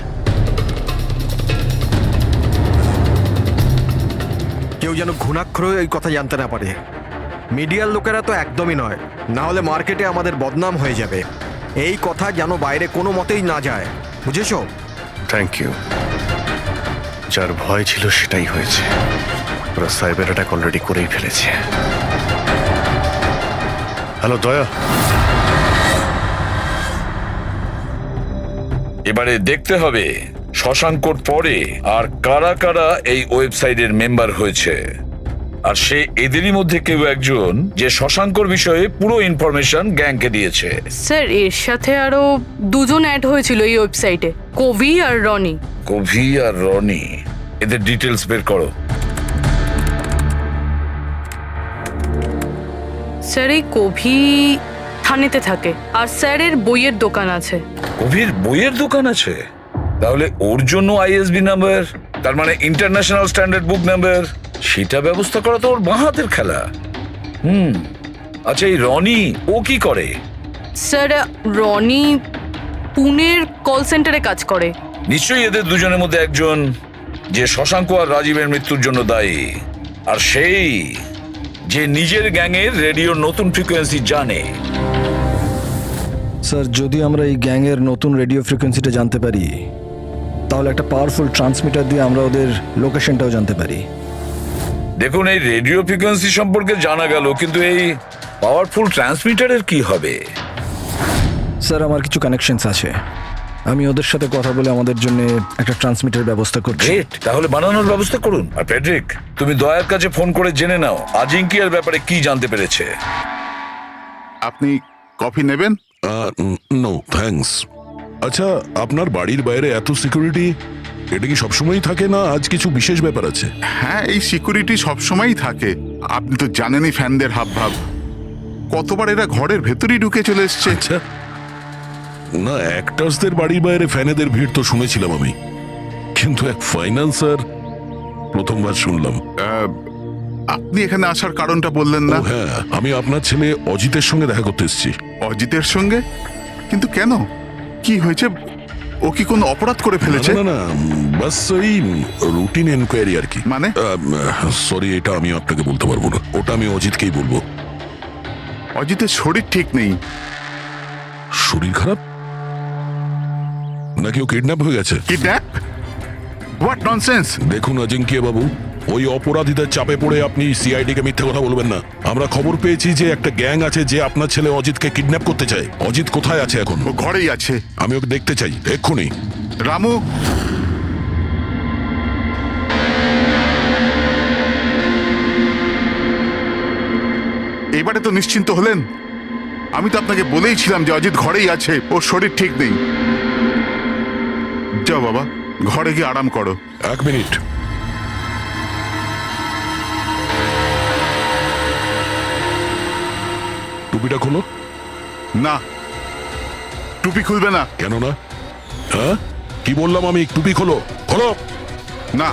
S8: কেউ যেন ঘুণাক্ষর এই কথা জানতে না পারে। মিডিয়ার লোকেরা তো একদমই নয়, না হলে মার্কেটে আমাদের বদনাম হয়ে যাবে। এই কথা যেন বাইরে কোনো মতেই না যায়, বুঝেছো?
S4: Thank you. যার ভয় ছিল সেটাই হয়েছে। ওরা সাইবার অ্যাটাক অলরেডি করেই ফেলেছে। হ্যালো দয়া,
S5: এবারে দেখতে হবে শশাঙ্কর পরে আর কারা কারা এই ওয়েবসাইটের মেম্বার হয়েছে। আর সে এদেরই মধ্যে কেউ একজন যে শশাঙ্কর বিষয়ে পুরো ইনফরমেশন গ্যাংকে দিয়েছে।
S1: স্যার এর সাথে আরো দুজন অ্যাড হয়েছিল এই ওয়েবসাইটে, কবি আর রনি।
S5: কবি আর রনি, এদের ডিটেলস বের করো।
S1: স্যার এই কবি থানেতে থাকে আর স্যারের বইয়ের দোকান আছে।
S5: কবির বইয়ের দোকান আছে? তাহলে ওর জন্য আইএসবি নাম্বার, তার মানে ইন্টারন্যাশনাল স্ট্যান্ডার্ড বুক নাম্বার, সেটা ব্যবস্থা করা তো ওর বাঁ হাতের খেলা। আচ্ছা, এই রনি ও কি করে?
S1: স্যার রনি পুনের কল সেন্টারে কাজ করে।
S5: নিশ্চয়ই এদের দুজনের মধ্যে একজন যে শশাঙ্ক আর রাজীবের মৃত্যুর জন্য দায়ী, আর সেই যে নিজের গ্যাংয়ের রেডিওর নতুন ফ্রিকোয়েন্সি জানে।
S11: স্যার যদি আমরা এই গ্যাংয়ের নতুন রেডিও ফ্রিকোয়েন্সিটা জানতে পারি, তাহলে একটা পাওয়ারফুল ট্রান্সমিটার দিয়ে আমরা ওদের লোকেশনটাও জানতে পারি।
S5: দেখুন, এই রেডিও ফ্রিকোয়েন্সি সম্পর্কে জানা গেল, কিন্তু এই পাওয়ারফুল ট্রান্সমিটারের কি হবে?
S11: স্যার আমার কিছু কানেকশনস আছে, আমি ওদের সাথে কথা বলে আমাদের জন্য একটা ট্রান্সমিটার ব্যবস্থা করছি।
S5: গ্রেট, তাহলে বানানোর ব্যবস্থা করুন। আর প্যাট্রিক, তুমি দয়ার কাছে ফোন করে জেনে নাও আজিঙ্কিয়ার ব্যাপারে কি জানতে পেরেছে।
S7: আপনি কফি নেবেন?
S6: No thanks. আচ্ছা, আপনার বাড়ির বাইরে এত সিকিউরিটি, এটা কি সবসময়ই থাকে না আজ কিছু বিশেষ ব্যাপার আছে?
S7: হ্যাঁ, এই সিকিউরিটি সবসময়ই থাকে। আপনি তো জানেনই ফ্যানদের হাবভাব, কতবার এরা ঘরের ভেতরেই ঢুকে চলে এসছে।
S6: আচ্ছা, না অ্যাক্টার্সদের বাড়ির বাইরে ফ্যানেদের ভিড় তো শুনেছিলাম আমি, কিন্তু এক ফাইন্যান্সার প্রথমবার শুনলাম।
S7: আপনি এখানে আসার কারণটা বললেন না?
S6: হ্যাঁ, আমি আপনার ছেলে অজিতের সঙ্গে দেখা করতে এসেছি।
S7: অজিতের সঙ্গে? কিন্তু কেন? কি হয়েছে? ও কি কোনো অপরাধ করে ফেলেছে?
S6: না না বাস ওই রুটিন এনকোয়ারি আর কি।
S7: মানে?
S6: সরি, এটা আমি আপনাকে বলতে পারবো না, ওটা আমি অজিতকেই বলবো।
S7: অজিতের শরীর ঠিক নেই।
S6: শরীর খারাপ নাকি ও কিডন্যাপ হয়ে গেছে?
S7: কিডন্যাপ? What nonsense!
S6: দেখুন অজিঙ্ক্য বাবু, ওই অপরাধীদের চাপে পড়ে আপনি সিআইডি কে মিথ্যে কথা বলবেন না। আমরা খবর পেয়েছি যে একটা গ্যাং আছে যে আপনার ছেলে অজিতকে কিডন্যাপ করতে চায়। অজিত কোথায় আছে এখন?
S7: ও ঘরেই আছে।
S6: আমি ওকে দেখতে চাই এক্ষুনি।
S7: রামু, এবারে তো নিশ্চিন্ত হলেন? আমি তো আপনাকে বলেইছিলাম যে অজিত ঘরেই আছে, ওর শরীর ঠিক নেই। যাও বাবা, ঘরে গিয়ে আরাম করো।
S6: এক মিনিট। টুপিটা খোলো।
S7: না, টুপি খুলবে না।
S6: কেন না? হ্যাঁ, কি বললাম আমি? টুপি খোলো, খোলো।
S7: না।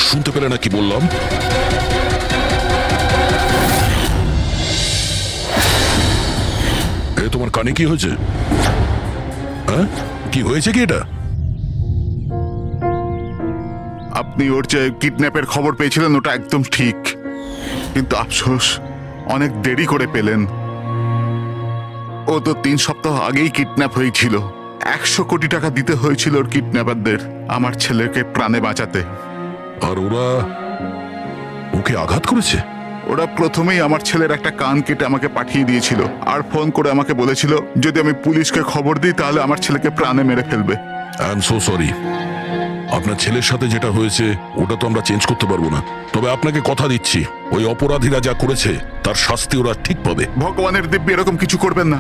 S6: শুনতে পেলে না কি বললাম? এ তোমার কানে কি হয়েছে? হ্যাঁ, কি হয়েছে কি এটা?
S7: আপনি ওর যে কিডন্যাপের খবর পেয়েছিলেন ওটা একদম ঠিক, কিন্তু আফসোস অনেক দেরি করে পেলেন। ও তো 3 সপ্তাহ আগেই কিডন্যাপ হয়েছিল। 100 কোটি টাকা দিতে হয়েছিল ওর কিডন্যাপারদের আমার ছেলেকে প্রাণে বাঁচাতে।
S6: আর ওরা ওকে আঘাত করেছে?
S7: ওরা প্রথমেই আমার ছেলের একটা কান কেটে আমাকে পাঠিয়ে দিয়েছিল আর ফোন করে আমাকে বলেছিল যদি আমি পুলিশকে খবর দিই তাহলে আমার ছেলেকে প্রাণে মেরে ফেলবে।
S6: I am so sorry. আপনার ছেলের সাথে যেটা হয়েছে ওটা তো আমরা চেঞ্জ করতে পারবো না, তবে আপনাকে কথা দিচ্ছি ওই অপরাধীরা যা করেছে তার শাস্তি ওরা ঠিক পাবে।
S7: ভগবানের দিব্যি এরকম কিছু করবেন না।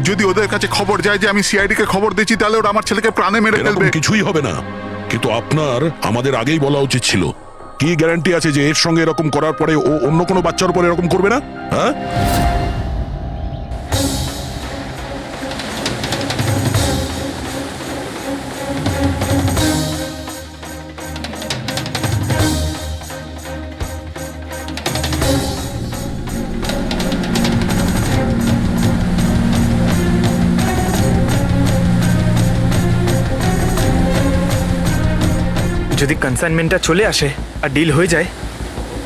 S7: যদি ওদের কাছে খবর যায় যে আমি সিআইডি কে খবর দিচ্ছি তাহলে ওরা আমার ছেলেকে প্রাণে মেরে ফেলবে।
S6: কিছুই হবে না, কিন্তু আপনার আমাদের আগেই বলা উচিত ছিল। কি গ্যারান্টি আছে যে এর সঙ্গে এরকম করার পরে ও অন্য কোনো বাচ্চার উপর এরকম করবে না? হ্যাঁ,
S3: যদি কনসাইনমেন্টটা চলে আসে আর ডিল হয়ে যায়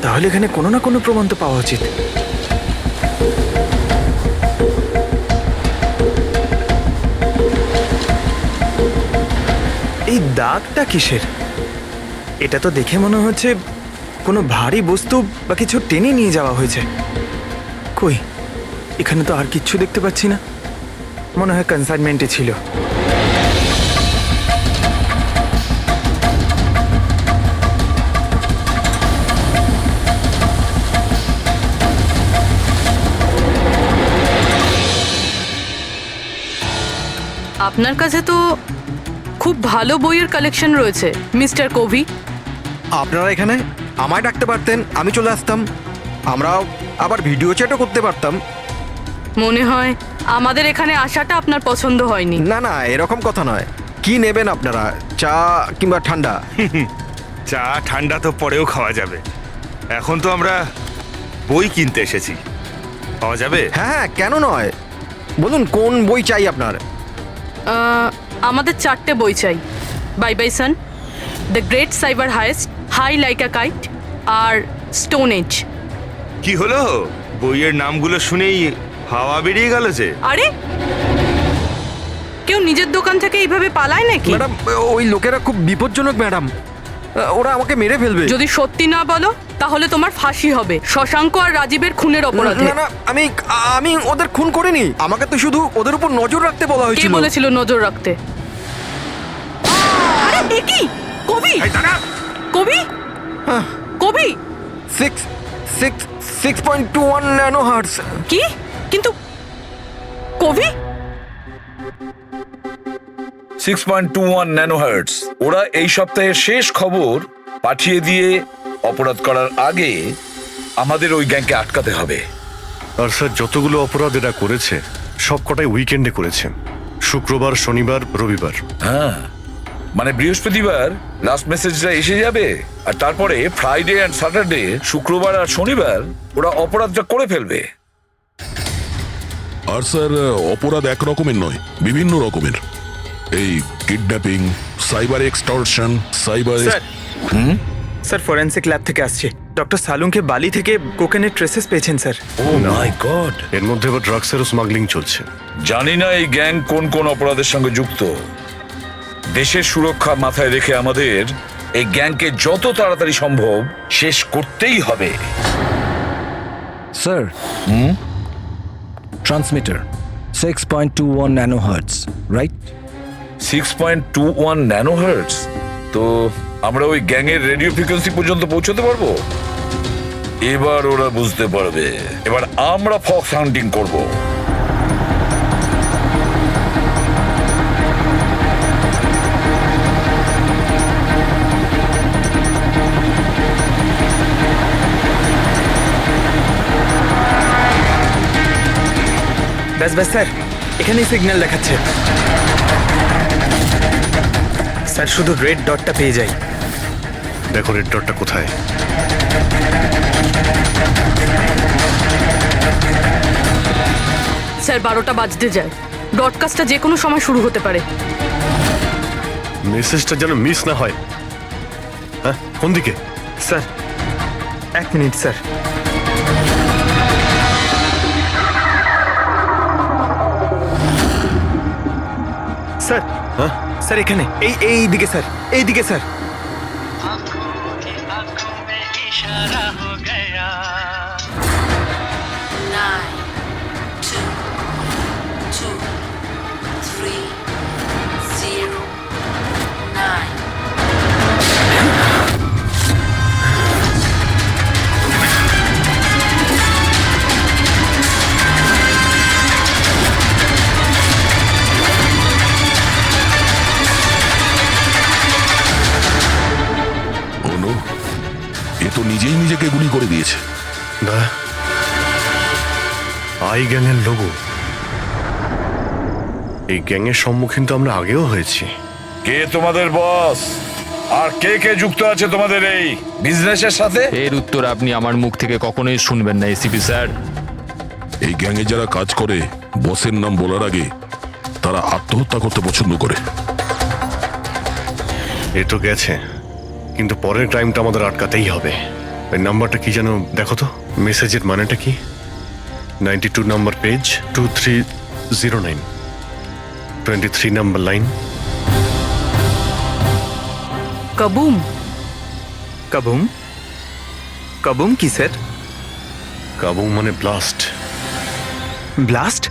S3: তাহলে এখানে কোনো না কোনো প্রমাণ তো পাওয়া উচিত। এই দাগটা কিসের? এটা তো দেখে মনে হচ্ছে কোনো ভারী বস্তু বা কিছু টেনে নিয়ে যাওয়া হয়েছে। কই, এখানে তো আর কিচ্ছু দেখতে পাচ্ছি না। মনে হয় কনসাইনমেন্টে ছিল।
S1: আপনার কাছে তো খুব ভালো বইয়ের কালেকশন রয়েছে মিস্টার কোভি।
S8: আপনারা এখানে আমায় ডাকতে পারতেন, আমি চলে আসতাম। আমরাও আবার ভিডিও চ্যাটও করতে পারতাম।
S1: মনে হয় আমাদের এখানে আসাটা আপনার পছন্দ হয়নি।
S8: না না, এরকম কথা নয়। কি নেবেন আপনারা, চা কিংবা ঠান্ডা?
S3: চা ঠান্ডা তো পরেও খাওয়া যাবে, এখন তো আমরা বই কিনতে এসেছি। পাওয়া যাবে?
S8: হ্যাঁ হ্যাঁ, কেন নয়, বলুন কোন বই চাই আপনার?
S1: আমাদের 4টে বই চাই। Bye bye sun, the great cyber heist, high like a kite আর স্টোন এজ।
S3: কি হলো, বইয়ের নামগুলো শুনেই হাওয়া বেরিয়ে গেল যে?
S1: আরে কেউ নিজের দোকান থেকে এইভাবে পালায় নাকি?
S8: ম্যাডাম, ওই লোকেরা খুব বিপজ্জনক ম্যাডাম, ওরা আমাকে মেরে ফেলবে।
S1: যদি সত্যি না বলো তাহলে তোমার ফাঁসি হবে শশাঙ্ক আর রাজীবের খুনের অপরাধে।
S8: না না, আমি ওদের খুন করিনি। আমাকে তো শুধু ওদের উপর নজর রাখতে বলা
S1: কে
S8: হয়েছিল।
S1: বলেছিল নজর রাখতে? আরে এ কি? কবি, কবি, কবি
S8: 6.21 ন্যানো হার্টজ।
S1: কি? কিন্তু কবি
S5: 6.21 ন্যানোহার্টজ। ওরা এই সপ্তাহের শেষ খবর পাঠিয়ে দিয়ে অপরাধ করার আগে আমাদের ওই গ্যাংকে আটকাতে হবে।
S4: আর স্যার, যতগুলো অপরাধ এরা করেছে সব কটাই উইকেন্ডে করেছে, শুক্রবার, শনিবার, রবিবার।
S5: হ্যাঁ, মানে বৃহস্পতিবার লাস্ট মেসেজটা এসে যাবে আর তারপরে ফ্রাইডে অ্যান্ড স্যাটারডে, শুক্রবার আর শনিবার ওরা অপরাধটা করে ফেলবে।
S6: আর স্যার অপরাধ এক রকমের নয়, বিভিন্ন রকমের। এই kidnapping, cyber extortion, cyber
S3: sir sir forensic lab থেকে আসছে। ডক্টর সালুংকে বালি থেকে কোকেনের ট্রেসেস পেয়েছেন স্যার।
S5: ও মাই গড,
S4: এর মধ্যে আবার ড্রাগসেরও স্মাগলিং চলছে।
S5: জানি না এই গ্যাং কোন কোন অপরাধের সঙ্গে যুক্ত। দেশের সুরক্ষা মাথায় রেখে আমাদের এই গ্যাংকে যত তাড়াতাড়ি সম্ভব শেষ করতেই হবে।
S11: Sir, transmitter 6.21 nanohertz, right?
S5: 6.21 nanohertz. তো আমরা ওই গ্যাংয়ের রেডিও ফ্রিকোয়েন্সি পর্যন্ত পৌঁছতে পারবো? এবার ওরা বুঝতে পারবে। এবার আমরা ফক্স হান্টিং করব।
S3: ব্যাস ব্যাস স্যার, এখানেই সিগন্যাল দেখাচ্ছে। স্যার শুধু রেড ডটটা পেয়ে যাই।
S4: দেখো রেড ডটটা কোথায়।
S1: স্যার 12টা বাজতে যায়। ব্রডকাস্টটা যে কোনো সময় শুরু হতে পারে।
S4: মেসেজটা যেন মিস না হয়। হ্যাঁ, কোন দিকে?
S3: Sir 1 minute sir. স্যার
S4: হ্যাঁ
S3: স্যার এখানে, এই দিকে স্যার, এই দিকে স্যার।
S12: आंखों ही आंखों में इशारा हो गया
S13: 9, 2, 2, 3, 0, 9.
S6: অনু, এ তো নিজেই নিজেকে গুলি করে দিয়েছে।
S4: না, আই গ্যাংয়ের লোগো। এই গ্যাংয়ের সম্মুখীন তো আমরা আগেও হয়েছি।
S5: কে তোমাদের বস আর কে কে যুক্ত আছে তোমাদের এই বিজনেসের সাথে?
S2: এর উত্তর আপনি আমার মুখ থেকে কখনোই শুনবেন না এসিপি স্যার।
S6: এই গ্যাংয়ে যারা কাজ করে, বসের নাম বলার আগে তারা আত্মহত্যা করতে পছন্দ করে।
S4: এ তো গেছে, কিন্তু পরের ক্রাইমটা আমাদের আটকাতেই হবে। ওই নাম্বারটা কি যেন দেখো তো, মেসেজের মানেটা কি? 92 নাম্বার পেজ, 2309, 23 নাম্বার লাইন।
S1: কাবুম।
S3: কাবুম? কাবুম কি স্যার?
S4: কাবুম মানে ব্লাস্ট।
S3: ব্লাস্ট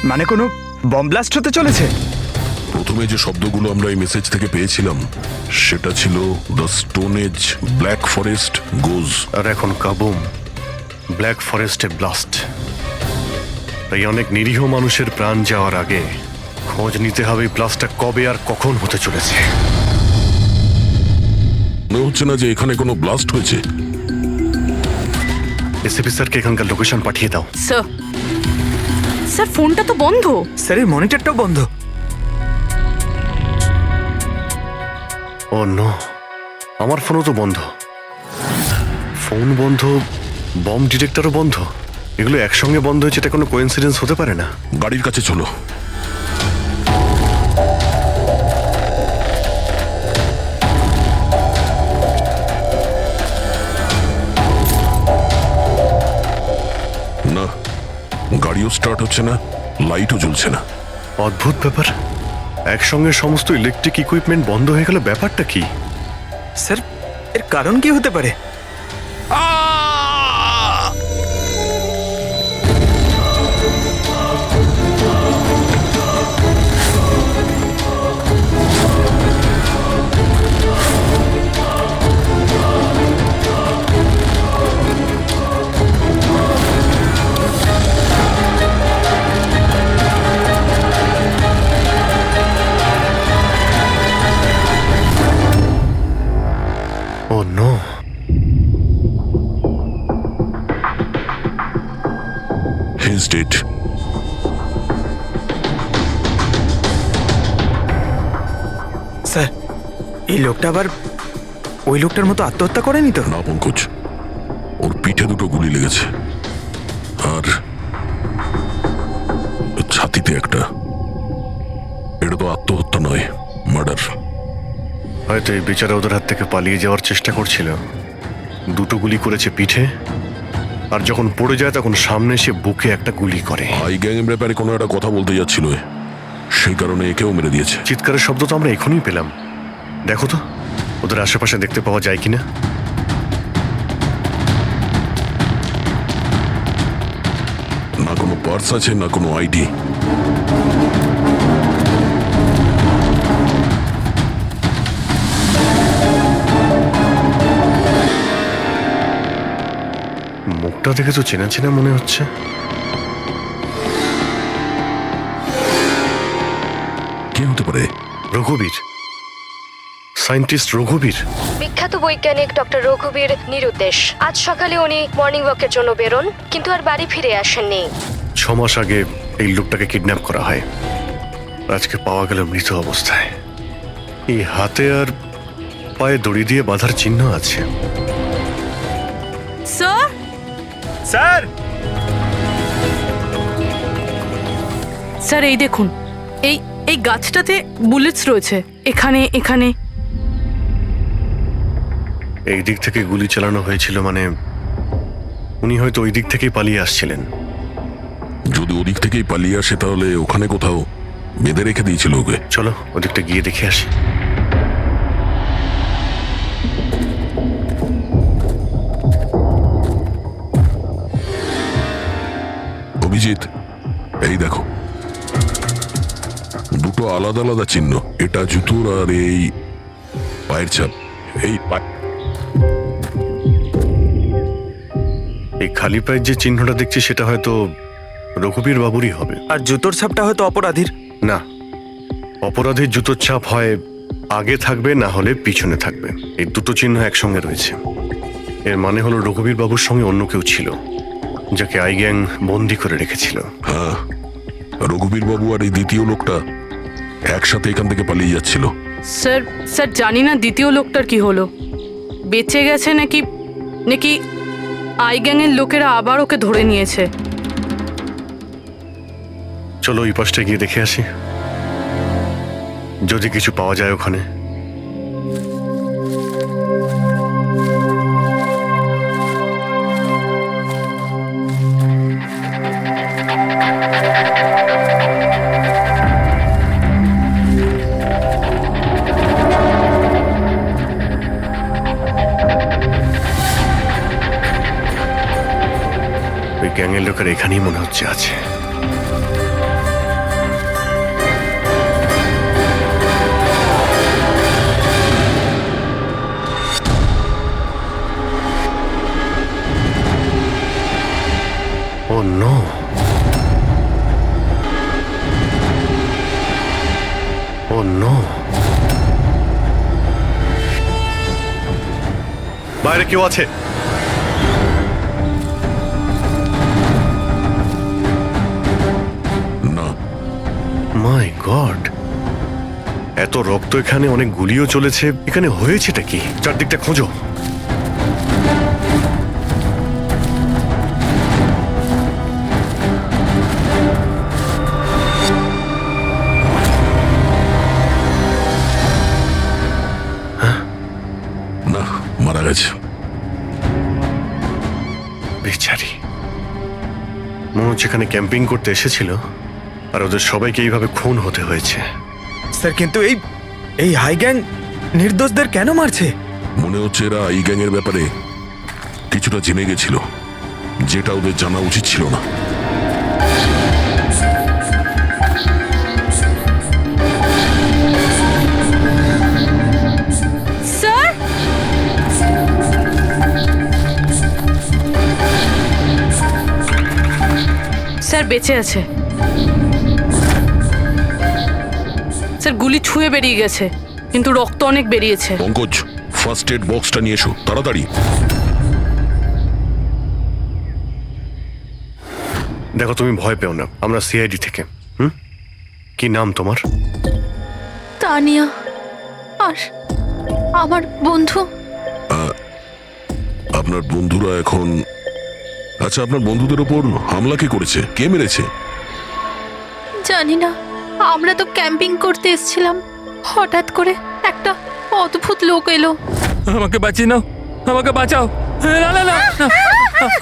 S3: মানে কোনো বম ব্লাস্ট হতে চলেছে?
S6: প্রথমে যে শব্দগুলো আমরা এই মেসেজ থেকে পেয়েছিলাম সেটা ছিল the stone age, black forest goes.
S4: আর এখন কাবুম, ব্ল্যাক ফরেস্টে ব্লাস্ট। তাই অনেক নিরীহ মানুষের প্রাণ যাওয়ার আগে খোঁজ নিতে হবে এই ব্লাস্টটা কবে আর কখন হতে চলেছে।
S6: মনে হচ্ছে না যে এখানে কোনো ব্লাস্ট হয়েছে।
S4: এসিপি স্যারকে এখানকার লোকেশন পাঠিয়ে দাও।
S1: স্যার, স্যার ফোনটা তো বন্ধ।
S3: স্যারের মনিটরটাও বন্ধ।
S4: ও নো, আমার ফোনও তো বন্ধ। ফোন বন্ধ, বম ডিটেক্টরও বন্ধ। এগুলো একসঙ্গে বন্ধ হয়েছে, এটা কোনো কোইন্সিডেন্স হতে পারে না।
S6: গাড়ির কাছে চলো। না, গাড়িও স্টার্ট হচ্ছে না, লাইটও জ্বলছে না।
S4: অদ্ভুত ব্যাপার, একসঙ্গে সমস্ত ইলেকট্রিক ইকুইপমেন্ট বন্ধ হয়ে গেল, ব্যাপারটা কি?
S3: স্যার এর কারণ কি হতে পারে?
S4: ও নো,
S6: He's dead.
S3: স্যার এই লোকটা আবার ওই লোকটার মতো আত্মহত্যা করেনি তো?
S6: না পঙ্কজ, ওর পিঠে দুটো গুলি লেগেছে। আর নাতিতে একটা। এটা তো আত্মহত্যা নয়, মার্ডার।
S4: হয়তো এই বেচারা ওদের হাত থেকে পালিয়ে যাওয়ার চেষ্টা করছিল। দুটো গুলি করেছে পিঠে, আর যখন পড়ে যায় তখন সামনে এসে বুকে একটা গুলি করে।
S6: আই গ্যাং এর ব্যাপারে কোনো একটা কথা বলতে যাচ্ছিল, সেই কারণে একেও মেরে দিয়েছে।
S4: চিৎকারের শব্দ তো আমরা এখনই পেলাম। দেখো তো ওদের আশেপাশে দেখতে পাওয়া যায় কিনা।
S6: না কোনো পার্স আছে, না কোনো আইডি।
S4: মুখটা দেখে তো চেনা চেনা মনে হচ্ছে।
S6: কে হতে পারে?
S4: রঘুবীর, সায়েন্টিস্ট রঘুবীর।
S14: বিখ্যাত বৈজ্ঞানিক ডক্টর রঘুবীর নিরুদ্দেশ। আজ সকালে উনি মর্নিং ওয়াকের জন্য বেরোন, কিন্তু আর বাড়ি ফিরে আসেননি।
S4: 6 মাস আগে এই লোকটাকে কিডন্যাপ করা হয়। আজকে পাওয়া গেল মৃত অবস্থায়। এই হাতে আর পায়ে দড়ি দিয়ে বাঁধার চিহ্ন আছে।
S1: স্যার,
S3: স্যার,
S1: স্যার এই দেখুন, এই এই গাছটাতে বুলেটস রয়েছে। এখানে এখানে
S4: এই দিক থেকে গুলি চালানো হয়েছিল, মানে উনি হয়তো ওই দিক থেকেই পালিয়ে আসছিলেন।
S6: যদি ওদিক থেকেই পালিয়ে আসে তাহলে ওখানে কোথাও বেঁধে রেখে দিয়েছিল ওকে।
S4: চলো ওদিকটা গিয়ে দেখে আসি।
S6: অভিজিৎ, এই দেখো, দুটো আলাদা আলাদা চিহ্ন। এটা জুতোর আর এই পায়ের ছাপ। এই
S4: এই খালি পায়ের যে চিহ্নটা দেখছি সেটা হয়তো রঘুবীর বাবুরই হবে।
S3: আর জুতোর ছাপটা হয়তো অপরাধীর।
S4: না, অপরাধীর জুতোর ছাপ হয় আগে থাকবে, না হলে পিছনে থাকবে। এই দুটো চিহ্ন একসঙ্গে রয়েছে। এর মানে হলো রঘুবীর বাবুর সঙ্গে অন্য কেউ ছিল, যাকে আই গ্যাং বন্দি করে রেখেছিল।
S6: হ্যাঁ, রঘুবীর বাবু আর এই দ্বিতীয় লোকটা একসাথে এখান থেকে পালিয়ে যাচ্ছিল।
S1: স্যার, স্যার জানি না দ্বিতীয় লোকটার কি হলো, বেঁচে গেছে নাকি নাকি আই গ্যাংয়ের লোকেরা আবার ওকে ধরে নিয়েছে।
S4: চলো ওই পাশটা গিয়ে দেখে আসি, যদি কিছু পাওয়া যায় ওখানে। ওই গ্যাংয়ের লোকের এখানেই মনে হচ্ছে আছে। Oh no! Oh no! বাইরে কেউ আছে?
S6: না।
S4: মাই গড, এত রক্ত এখানে, অনেক গুলিও চলেছে। এখানে হয়েছেটা কি? চারদিকটা খোঁজো।
S6: না, মারা গেছে।
S4: বেচারি, মনে হচ্ছে এখানে ক্যাম্পিং করতে এসেছিল, আর ওদের সবাইকে এইভাবে খুন হতে হয়েছে।
S3: স্যার কিন্তু এই হাই গ্যাং নির্দোষদের কেন মারছে?
S6: মনে হচ্ছে এরা এই গ্যাংয়ের ব্যাপারে কিছুটা জেনে গেছিল, যেটা ওদের জানা উচিত ছিল না।
S1: স্যার, স্যার বেঁচে আছে। স্যার গুলি ছুঁয়ে বেরিয়ে গেছে, কিন্তু রক্ত অনেক বেরিয়েছে।
S6: পঙ্কজ, ফার্স্ট এড বক্সটা নিয়ে এসো তাড়াতাড়ি।
S4: দেখো, তুমি ভয় পেও না, আমরা সিআইডি থেকে। কি নাম তোমার?
S14: তানিয়া, আর আমার বন্ধু।
S6: আপনার বন্ধুরা এখন, আচ্ছা আপনার বন্ধুদের ওপর হামলা কে করেছে? কে মেরেছে?
S15: জানি না, আমরা তো ক্যাম্পিং করতে এসেছিলাম, হঠাৎ করে একটা অদ্ভুত লোক এলো।
S2: আমাকে বাঁচিয়ে নাও, আমাকে বাঁচাও। না না না না,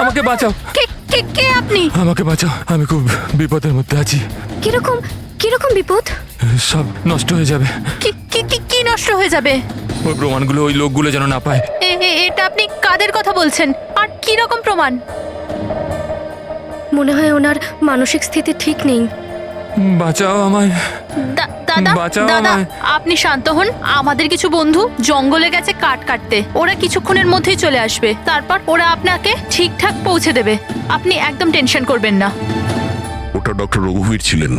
S2: আমাকে বাঁচাও।
S15: কে কে কে আপনি?
S2: আমাকে বাঁচাও, আমি খুব বিপদের মধ্যে আছি।
S14: কিরকম কিরকম বিপদ?
S2: সব নষ্ট হয়ে যাবে।
S15: কি কি কি কি নষ্ট হয়ে যাবে?
S2: ওই প্রমাণগুলো ওই লোকগুলো যেন না পায়।
S15: এটা আপনি কাদের কথা বলছেন, আর কি রকম প্রমাণ?
S14: মনে হয় ওনার মানসিক স্থিতি ঠিক নেই।
S2: বাঁচাও আমায়,
S15: দাদা
S2: বাঁচাও
S15: দাদা,
S2: আমায়।
S15: আপনি শান্ত হন। আমাদের কিছু বন্ধু জঙ্গলে গেছে কাঠ কাটতে, ওরা কিছুক্ষণের মধ্যেই চলে আসবে, তারপর ওরা আপনাকে ঠিকঠাক পৌঁছে দেবে। আপনি একদম টেনশন করবেন না।
S6: ওটা ডক্টর রঘুবীর ছিলেন,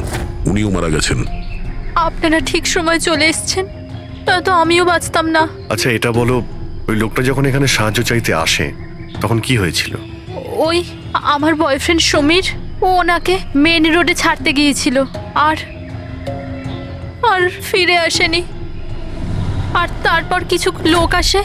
S6: উনিও মারা গেছেন।
S15: আপনারা ঠিক সময় চলে এসেছেন, নয়তো আমিও বাঁচতাম না।
S4: আচ্ছা এটা বলো, ওই লোকটা যখন এখানে সাহায্য চাইতে আসে তখন কি হয়েছিল?
S15: ওই আমার বয়ফ্রেন্ড সমীর, ও ওনাকে মেন রোডে ছাড়তে গিয়েছিল, আর আর ফিরে আসেনি। আর তারপর কিছু লোক আসে,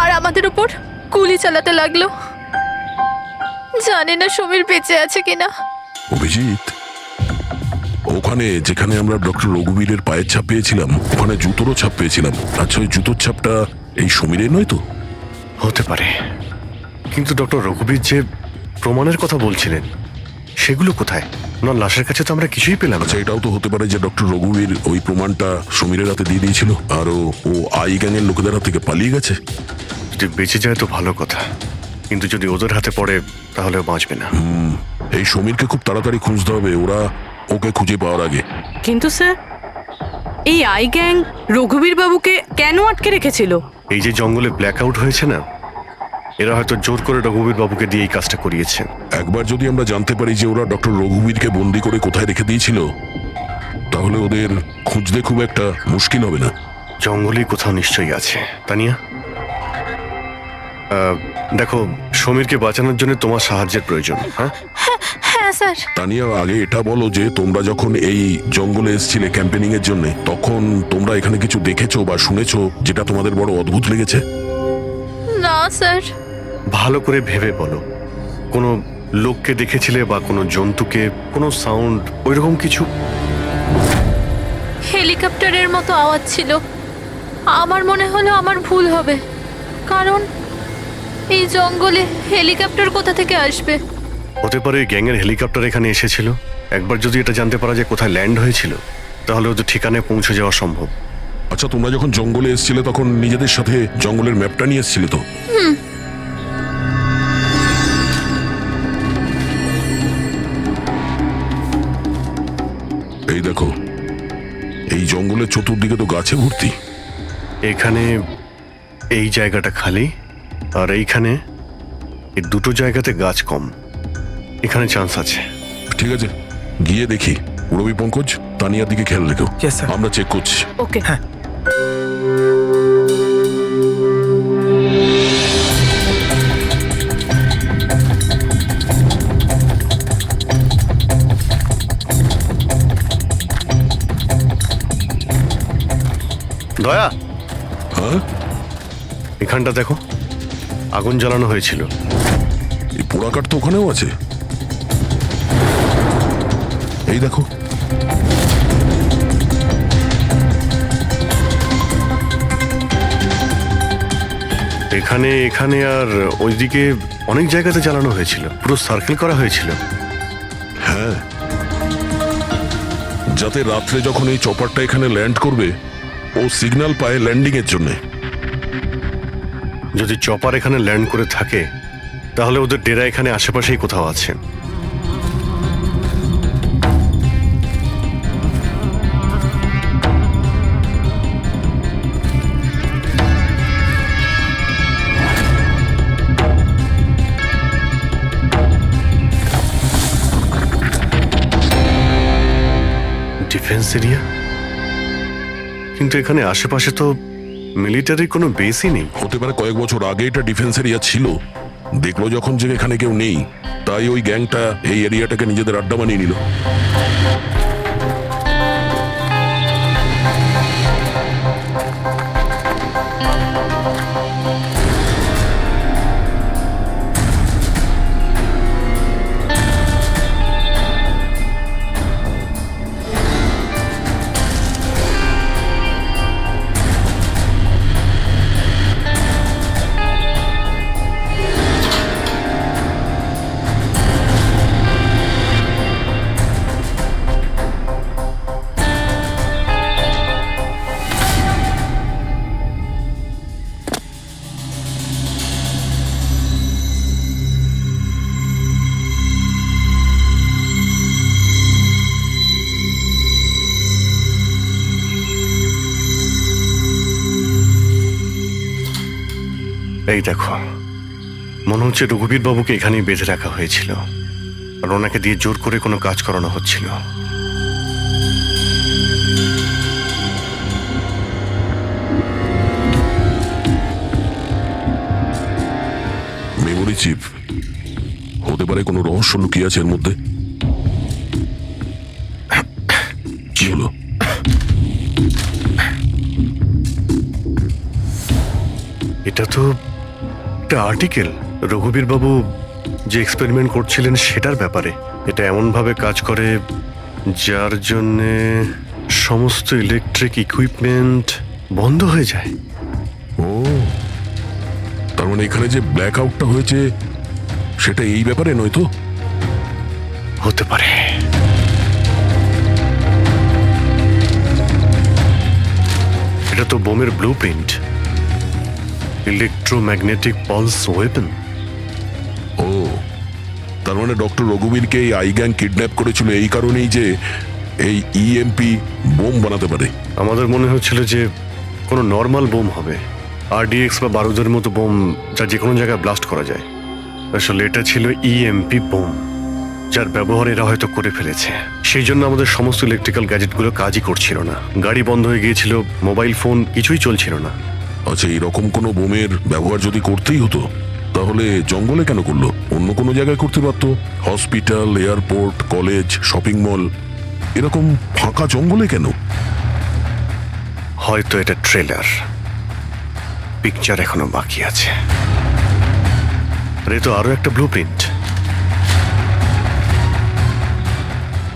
S15: আর আমাদের উপর গুলি চালাতে লাগলো। জানি না সমীর বেঁচে আছে কিনা।
S6: অভিজিৎ, ওখানে যেখানে আমরা ডক্টর রঘুবীরের পায়ের ছাপ পেয়েছিলাম, ওখানে জুতোরও ছাপ পেয়েছিলাম। আচ্ছা, ওই জুতোর ছাপটা এই সমীরের নয় তো?
S4: হতে পারে, কিন্তু ডক্টর রঘুবীর যে প্রমাণের কথা বলছিলেন সেগুলো কোথায়? ওনার লাশের কাছে তো আমরা কিছুই পেলাম না।
S6: আচ্ছা, এটাও তো হতে পারে যে ডক্টর রঘুবীর ওই প্রমাণটা সমীরের হাতে দিয়ে দিয়েছিল, আর ও আই গ্যাংয়ের লোকেদের হাত থেকে পালিয়ে গেছে।
S4: যদি বেঁচে যায় তো ভালো কথা, কিন্তু যদি ওদের হাতে পড়ে তাহলে বাঁচবে না।
S6: এই সমীরকে খুব তাড়াতাড়ি খুঁজতে হবে, ওরা ওকে খুঁজে পাওয়ার আগে।
S1: কিন্তু স্যার, এই আই গ্যাং রঘুবীর বাবুকে কেন আটকে রেখেছিল?
S4: এই যে জঙ্গলে ব্ল্যাক আউট হয়েছে না, এরা হয়তো জোর করে রঘুবীর বাবুকে দিয়ে এই কাজটা করিয়েছে।
S6: একবার যদি আমরা জানতে পারি যে ওরা ডক্টর রঘুবীরকে বন্দি করে কোথায় রেখে দিয়েছিল, তাহলে ওদের খুঁজতে খুব একটা মুশকিল হবে না।
S4: জঙ্গলেই কোথাও নিশ্চয়ই আছে। তানিয়া, দেখো, সমীরকে বাঁচানোর জন্য তোমার সাহায্যের প্রয়োজন। হ্যাঁ
S15: হ্যাঁ স্যার।
S6: তানিয়া, আগে এটা বলো যে তোমরা যখন এই জঙ্গলে এসেছিলে ক্যাম্পেনিং এর জন্য, তখন তোমরা এখানে কিছু দেখেছো বা শুনেছো যেটা তোমাদের বড় অদ্ভুত লেগেছে?
S15: না স্যার।
S4: ভালো করে ভেবে বলো, কোনো লোককে দেখেছিলে বা কোনো জন্তুকে, কোনো সাউন্ড, ওইরকম কিছু?
S15: হেলিকপ্টারের মতো আওয়াজ ছিল। আমার মনে হলো আমার ভুল হবে, কারণ এই জঙ্গলে হেলিকপ্টার কোথা থেকে আসবে?
S4: হতে পারে গ্যাংয়ের হেলিকপ্টার এখানে এসেছিল। একবার যদি এটা জানতে পারা যায় কোথায় ল্যান্ড হয়েছিল, তাহলে ওদের ঠিকানায় পৌঁছে যাওয়া সম্ভব।
S6: আচ্ছা, তোমরা যখন জঙ্গলে এসেছিলে তখন নিজেদের সাথে জঙ্গলের ম্যাপটা নিয়ে এসেছিলে তো? এই দেখো, এই জঙ্গলের চতুর্দিকে তো গাছে ভর্তি।
S4: এখানে এই জায়গাটা খালি, আর এইখানে এই দুটো জায়গাতে গাছ কম। এখানে চান্স আছে।
S6: ঠিক আছে, গিয়ে দেখি। রবি, পঙ্কজ, তানিয়ার দিকে খেয়াল রেখো। আমরা চেক করছি।
S1: ওকে। হ্যাঁ।
S4: দয়া,
S6: হ্যাঁ,
S4: এখানটা দেখো, আগুন জ্বালানো হয়েছিল।
S6: এই পোড়াকাঠ তো ওখানেও আছে। এই দেখো,
S4: এখানে এখানে আর ওইদিকে অনেক জায়গাতে জ্বালানো হয়েছিল, পুরো সার্কেল করা হয়েছিল।
S6: হ্যাঁ, যাতে রাত্রে যখন এই চপারটা এখানে ল্যান্ড করবে, ও সিগন্যাল পায় ল্যান্ডিং এর জন্য।
S4: যদি চপার এখানে ল্যান্ড করে থাকে, তাহলে ওদের ডেরা এখানে আশেপাশেই কোথাও আছে। ডিফেন্স এরিয়া, কিন্তু এখানে আশেপাশে তো মিলিটারি কোনো বেসই নেই।
S6: হতে পারে কয়েক বছর আগে এটা ডিফেন্স এরিয়া ছিল, দেখলো যখন যে এখানে কেউ নেই, তাই ওই গ্যাংটা এই এরিয়াটাকে নিজেদের আড্ডা বানিয়ে নিল।
S4: এই দেখো, মনে হচ্ছে রঘুবীর বাবুকে এখানেই বেঁধে রাখা হয়েছিল আর ওনাকে দিয়ে জোর করে কোনো কাজ করানো হচ্ছিল।
S6: মেমোরি চিপ হতে পারে, কোনো রহস্য লুকিয়ে আছে এর মধ্যে। কি হলো?
S4: এটা তো একটা আর্টিকেল, রঘুবীর বাবু যে এক্সপেরিমেন্ট করছিলেন সেটার ব্যাপারে। এটা এমনভাবে কাজ করে যার জন্যে সমস্ত ইলেকট্রিক ইকুইপমেন্ট বন্ধ হয়ে যায়।
S6: ও, তার মানে এখানে যে ব্ল্যাক আউটটা হয়েছে সেটা এই ব্যাপারে নয় তো?
S4: হতে পারে। এটা তো বোমের blueprint, electromagnetic pulse weapon.
S6: ও, তার মানে ডক্টর রঘুবীরকে এই আই গ্যাং কিডন্যাপ করেছিল এই কারণেই যে এই ইএমপি বোম বানাতে পারে।
S4: আমাদের মনে হচ্ছিল যে কোনো নর্মাল বোম হবে, আরডিএক্স বা বারুদের মতো বোম যা যে কোনো জায়গায় ব্লাস্ট করা যায়। আসলে এটা ছিল ইএমপি বোম, যার ব্যবহার এরা হয়তো করে ফেলেছে। সেই জন্য আমাদের সমস্ত ইলেকট্রিক্যাল গ্যাজেটগুলো কাজই করছিল না, গাড়ি বন্ধ হয়ে গিয়েছিল, মোবাইল ফোন কিছুই চলছিল না।
S6: আচ্ছা, এরকম কোনো বোমের ব্যবহার যদি করতেই হতো তাহলে জঙ্গলে কেন করলো? অন্য কোনো জায়গায় করতে পারতো, hospital, airport, college, shopping mall, এরকম ফাঁকা জঙ্গলে কেন?
S4: হয়তো এটা ট্রেলার, পিকচার এখনো বাকি আছে। আর এ তো আরো একটা ব্লু প্রিন্ট,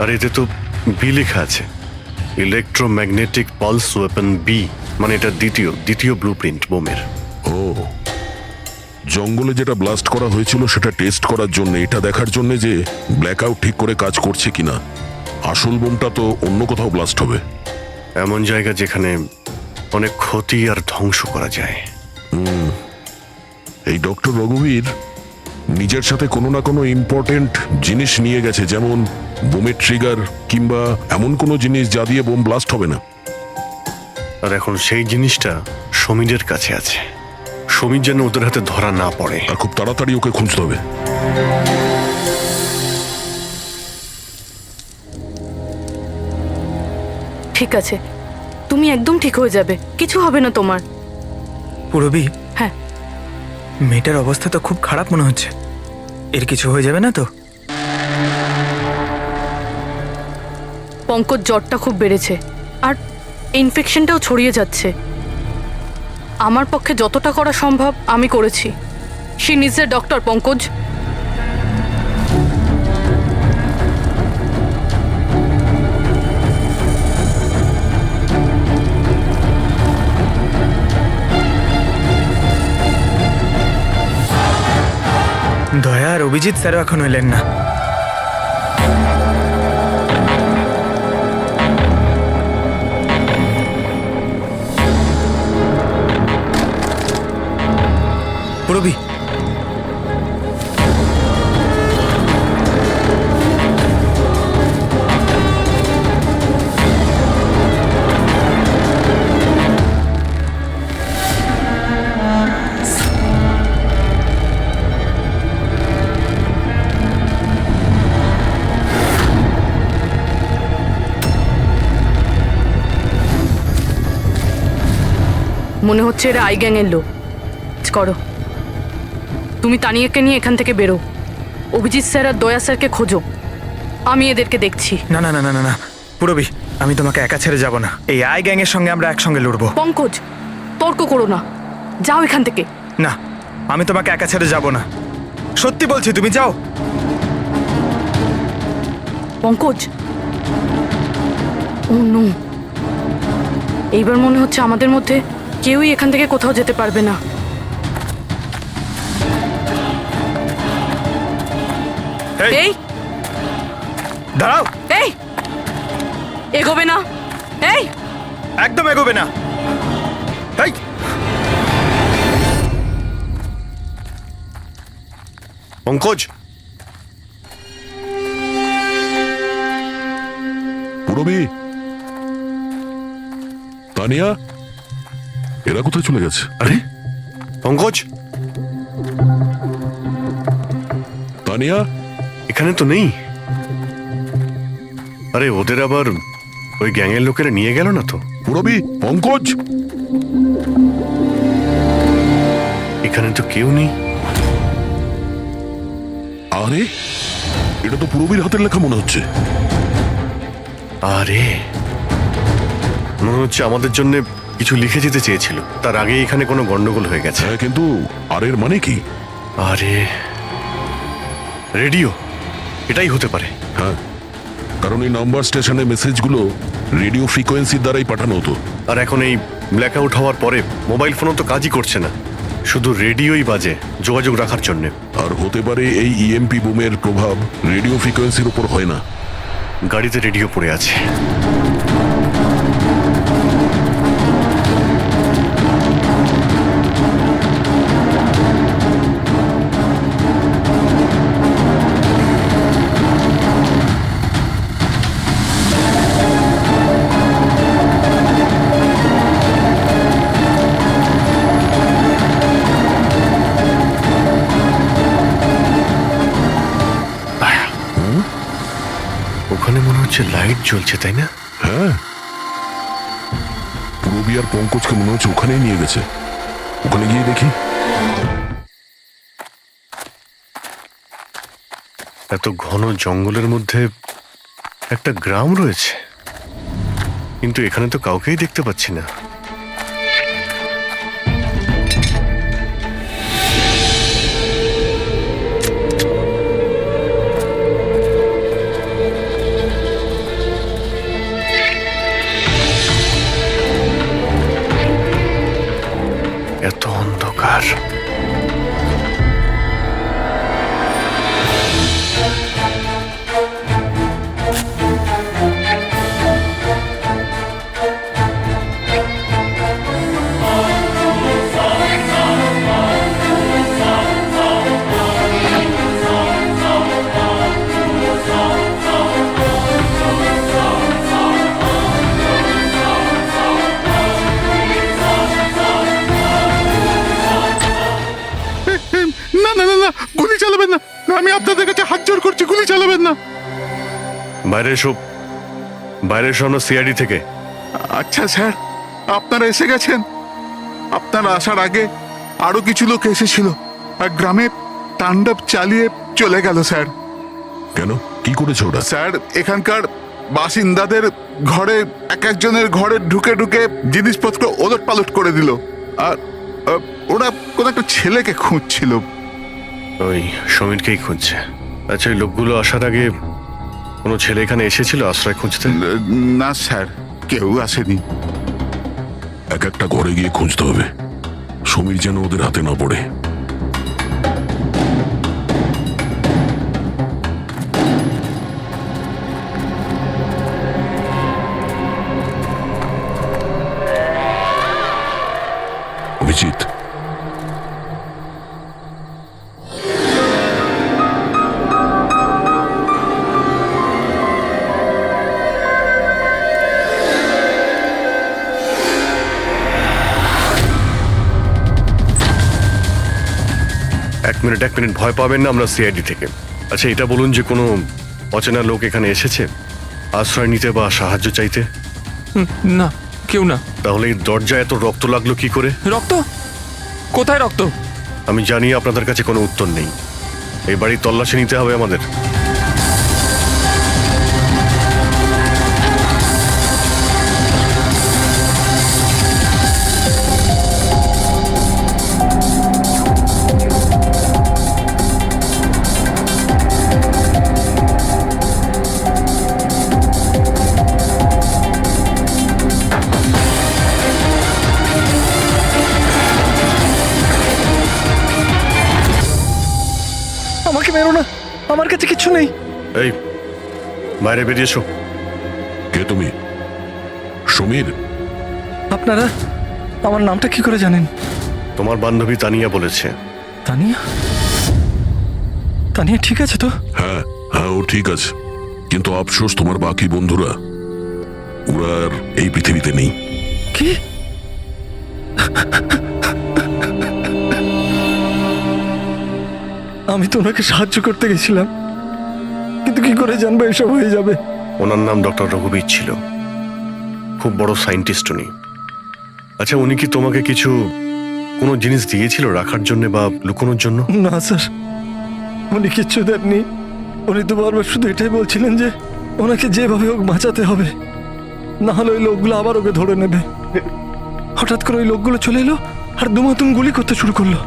S4: আর এতে তো বি লেখা আছে, ইলেকট্রোম্যাগনেটিক পালস ওয়েপন বি, মানে এটা দ্বিতীয় ব্লু প্রিন্ট বোমের।
S6: ও, জঙ্গলে যেটা ব্লাস্ট করা হয়েছিল সেটা টেস্ট করার জন্য, এটা দেখার জন্য যে ব্ল্যাকআউট ঠিক করে কাজ করছে কিনা। আসল বোমটা তো অন্য কোথাও ব্লাস্ট হবে,
S4: এমন জায়গা যেখানে অনেক ক্ষতি আর ধ্বংস করা যায়।
S6: এই ডক্টর রঘুবীর নিজের সাথে কোনো না কোনো ইম্পর্টেন্ট জিনিস নিয়ে গেছে, যেমন বোমের ট্রিগার কিংবা এমন কোনো জিনিস যা দিয়ে বোম ব্লাস্ট হবে না।
S4: আর এখন সেই জিনিসটা সমীরের কাছে আছে। সমীর যেন ওদের হাতে ধরা না পড়ে,
S6: আর খুব তাড়াতাড়ি ওকে খুঁজতে হবে।
S1: ঠিক আছে, তুমি একদম ঠিক হয়ে যাবে, কিছু হবে না তোমার।
S16: পুরবি,
S1: হ্যাঁ,
S16: মেয়েটার অবস্থা তো খুব খারাপ মনে হচ্ছে। এর কিছু হয়ে যাবে না তো?
S1: পঙ্কজ জ্বরটা খুব বেড়েছে আর ইনফেকশনটাও ছড়িয়ে যাচ্ছে। আমার পক্ষে যতটা করা সম্ভব আমি করেছি। She needs a doctor, Pankaj.
S16: দয়া আর অভিজিৎ স্যারও এখন এলেন না। পুরবি,
S1: মনে হচ্ছে এরা আই গ্যাংয়ের লোক। করো, তুমি তানিয়াকে নিয়ে এখান থেকে বেরো। অভিজিৎ স্যার আর দয়া স্যারকে খোঁজো, আমি এদেরকে দেখছি।
S16: না না না না না, পুরবি, আমি তোমাকে একা ছেড়ে যাব না। এই আই গ্যাংয়ের সঙ্গে আমরা একসঙ্গে লড়বো।
S1: পঙ্কজ, তর্ক করো না, যাও এখান থেকে।
S16: না, আমি তোমাকে একা ছেড়ে যাব না, সত্যি বলছি, তুমি যাও।
S1: পঙ্কজ, ও নো, এইবার মনে হচ্ছে আমাদের মধ্যে কেউই এখান থেকে কোথাও যেতে পারবে না। এই
S16: দাঁড়াও,
S1: এই এগোবে না, এই
S16: একদম এগোবে না। এই
S4: পঙ্কজ,
S6: পুরবি, তানিয়া, এরা কোথায় চলে গেছে?
S4: আরে পঙ্কজ,
S6: তানিয়া,
S4: এখানে তো নেই। আরে ওদের আবার ওই গ্যাংয়ের লোকেরা নিয়ে গেল না তো?
S6: পুরবি, পঙ্কজ,
S4: এখানে তো কেউ নেই।
S6: আরে এটা তো পুরবির হাতের লেখা মনে হচ্ছে।
S4: আরে মনে হচ্ছে আমাদের জন্য কিছু লিখে যেতে চেয়েছিল, তার আগে এখানে কোনো গন্ডগোল হয়ে গেছে।
S6: হ্যাঁ, কিন্তু আরের মানে কি?
S4: আরে রেডিও, এটাই হতে পারে।
S6: হ্যাঁ, কারণ এই নাম্বার স্টেশনে মেসেজগুলো রেডিও ফ্রিকোয়েন্সির দ্বারাই পাঠানো হতো।
S4: আর এখন এই ব্ল্যাক আউট হওয়ার পরে মোবাইল ফোনও তো কাজই করছে না, শুধু রেডিওই বাজে যোগাযোগ রাখার জন্য।
S6: আর হতে পারে এই ইএমপি বুমের প্রভাব রেডিও ফ্রিকোয়েন্সির উপর হয় না।
S4: গাড়িতে রেডিও পড়ে আছে। ওখানে মনে হচ্ছে লাইট জ্বলছে, তাই না?
S6: হ্যাঁ, পুরবি আর পঙ্কজকে মনে হচ্ছে ওখানেই নিয়ে গেছে। ওখানে গিয়ে দেখি।
S4: এত ঘন জঙ্গলের মধ্যে একটা গ্রাম রয়েছে, কিন্তু এখানে তো কাউকেই দেখতে পাচ্ছি না। এত অন্ধকার।
S7: না না না না, গুলি চালাবেন না, আমি আপনাদের কাছে হাত জোড় করছি, গুলি চালাবেন না।
S4: বাইরে এসো, বাইরে এসো আমরা সিআইডি থেকে।
S7: আচ্ছা স্যার, আপনারা এসে গেছেন। আপনারা আসার আগে আরো কিছু লোক এসেছিল আর গ্রামে তাণ্ডব চালিয়ে চলে গেল স্যার।
S6: কেন, কি করেছে ওরা?
S7: স্যার, এখানকার বাসিন্দাদের ঘরে এক একজনের ঘরে ঢুকে ঢুকে জিনিসপত্র ওলট পালট করে দিল। আর ওরা কোন একটা ছেলেকে খুঁজছিল।
S4: ওই সমীরকেই খুঁজছে। আচ্ছা, ওই লোকগুলো আসার আগে কোনো ছেলে এখানে এসেছিল আশ্রয় খুঁজতে?
S7: না স্যার, কেউ আসেনি।
S6: এক একটা ঘরে গিয়ে খুঁজতে হবে, সমীর যেন ওদের হাতে না পড়ে। অভিজিৎ,
S4: এক মিনিট, ভয় পাবেন না, আমরা সিআইডি থেকে। আচ্ছা, এটা বলুন যে কোনো অচেনা লোক এখানে এসেছে আশ্রয় নিতে বা সাহায্য চাইতে?
S2: না, কেউ না।
S4: তাহলে এই দরজায় এত রক্ত লাগলো কি করে?
S2: রক্ত? কোথায় রক্ত?
S4: আমি জানি আপনাদের কাছে কোনো উত্তর নেই, এই বাড়ির তল্লাশি নিতে হবে আমাদের।
S11: আমাকে মেরো না, আমার কাছে কিছু নেই।
S4: এই বাইরে বেরিয়ে এসো।
S6: কে তুমি? সমীর?
S11: আপনারা আমার নামটা কি করে জানেন?
S4: তোমার বান্ধবী তানিয়া বলেছে।
S11: তানিয়া? তানিয়া ঠিক আছে তো?
S6: হ্যাঁ হ্যাঁ, ও ঠিক আছে, কিন্তু আফসোস তোমার বাকি বন্ধুরা ওরা আর এই পৃথিবীতে নেই।
S11: কি? আমি তো ওনাকে সাহায্য করতে গেছিলাম, কিন্তু কি করে জানবো এসব হয়ে যাবে?
S4: ওনার নাম ডক্টর রঘুবীর ছিল, খুব বড় সায়েন্টিস্ট উনি। আচ্ছা, উনি কি তোমাকে কিছু কোনো জিনিস দিয়েছিল রাখার জন্য বা লুকোনোর জন্য?
S11: না স্যার, উনি কিচ্ছু দেননি। উনি তো বারবার শুধু এটাই বলছিলেন যে ওনাকে যেভাবে হোক বাঁচাতে হবে, না হলে ওই লোকগুলো আবার ওকে ধরে নেবে। হঠাৎ করে ওই লোকগুলো চলে এলো আর দুমাতুম গুলি করতে শুরু করলো।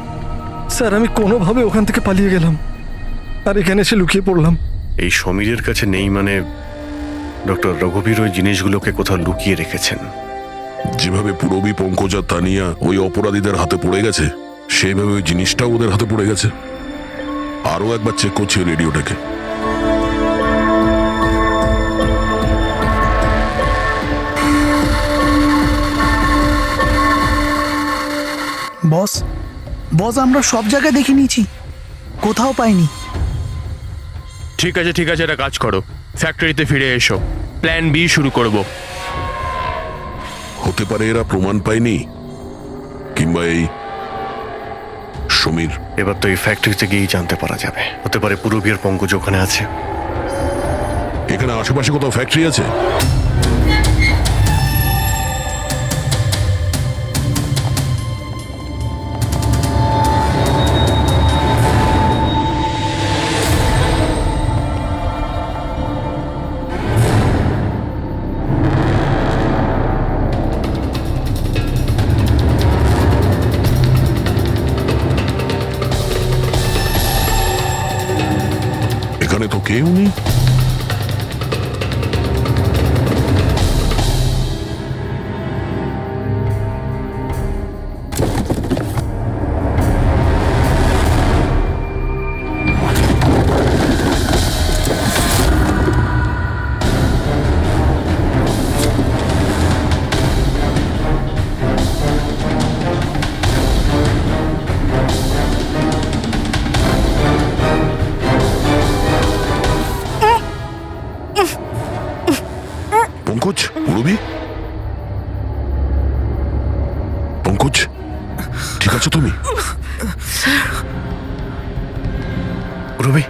S11: স্যার, আমি কোনোভাবে ওখান থেকে পালিয়ে গেলাম আর এখানে এসে লুকিয়ে পড়লাম।
S4: এই সমীরের কাছে নেই মানে ডক্টর রঘুবীর ওই জিনিসগুলোকে কোথাও লুকিয়ে রেখেছেন।
S6: যেভাবে পুরবী, পঙ্কজ আর তানিয়া ওই অপরাধীদের হাতে পড়ে গেছে, সেইভাবে ওই জিনিসটাও ওদের হাতে পড়ে গেছে। আরো একবার চেক করছি রেডিওটাকে।
S9: বস বস আমরা সব জায়গায় দেখে নিয়েছি, কোথাও পাইনি।
S17: ঠিক আছে, এটা কাজ করো, ফ্যাক্টরিতে ফিরে এসো, প্ল্যান বি শুরু করব।
S6: হতে পারে এরা প্রমাণ পায়নি, কিংবা এই সমীর।
S4: এবার তো এই ফ্যাক্টরিতে গিয়েই জানতে পারা যাবে। হতে পারে পুরবী আর পঙ্কজ ওখানে আছে।
S6: এখানে আশেপাশে কোথাও ফ্যাক্টরি আছে? এখানে তো কেউ নেই। পঙ্কজ, পুরবী, পঙ্কজ, ঠিক আছো তুমি?
S4: পুরবী,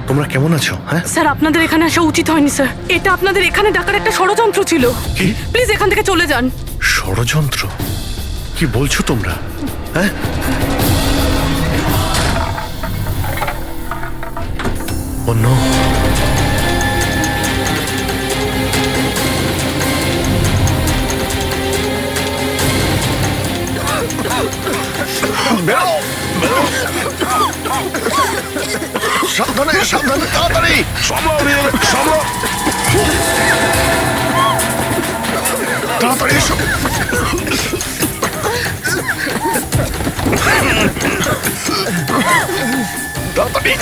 S4: তোমরা কেমন আছো? হ্যাঁ
S1: স্যার, আপনাদের এখানে আসা উচিত হয়নি স্যার। এটা আপনাদের এখানে ডাকার একটা ষড়যন্ত্র ছিল। প্লিজ এখান থেকে চলে যান।
S4: ষড়যন্ত্র? কি বলছো তোমরা? হ্যাঁ, অন্য
S6: সাবধানে, সাবধানে, তাড়াতাড়ি সামলাও, সামলাও, তাড়াতাড়ি এসো। তাড়াতাড়ি।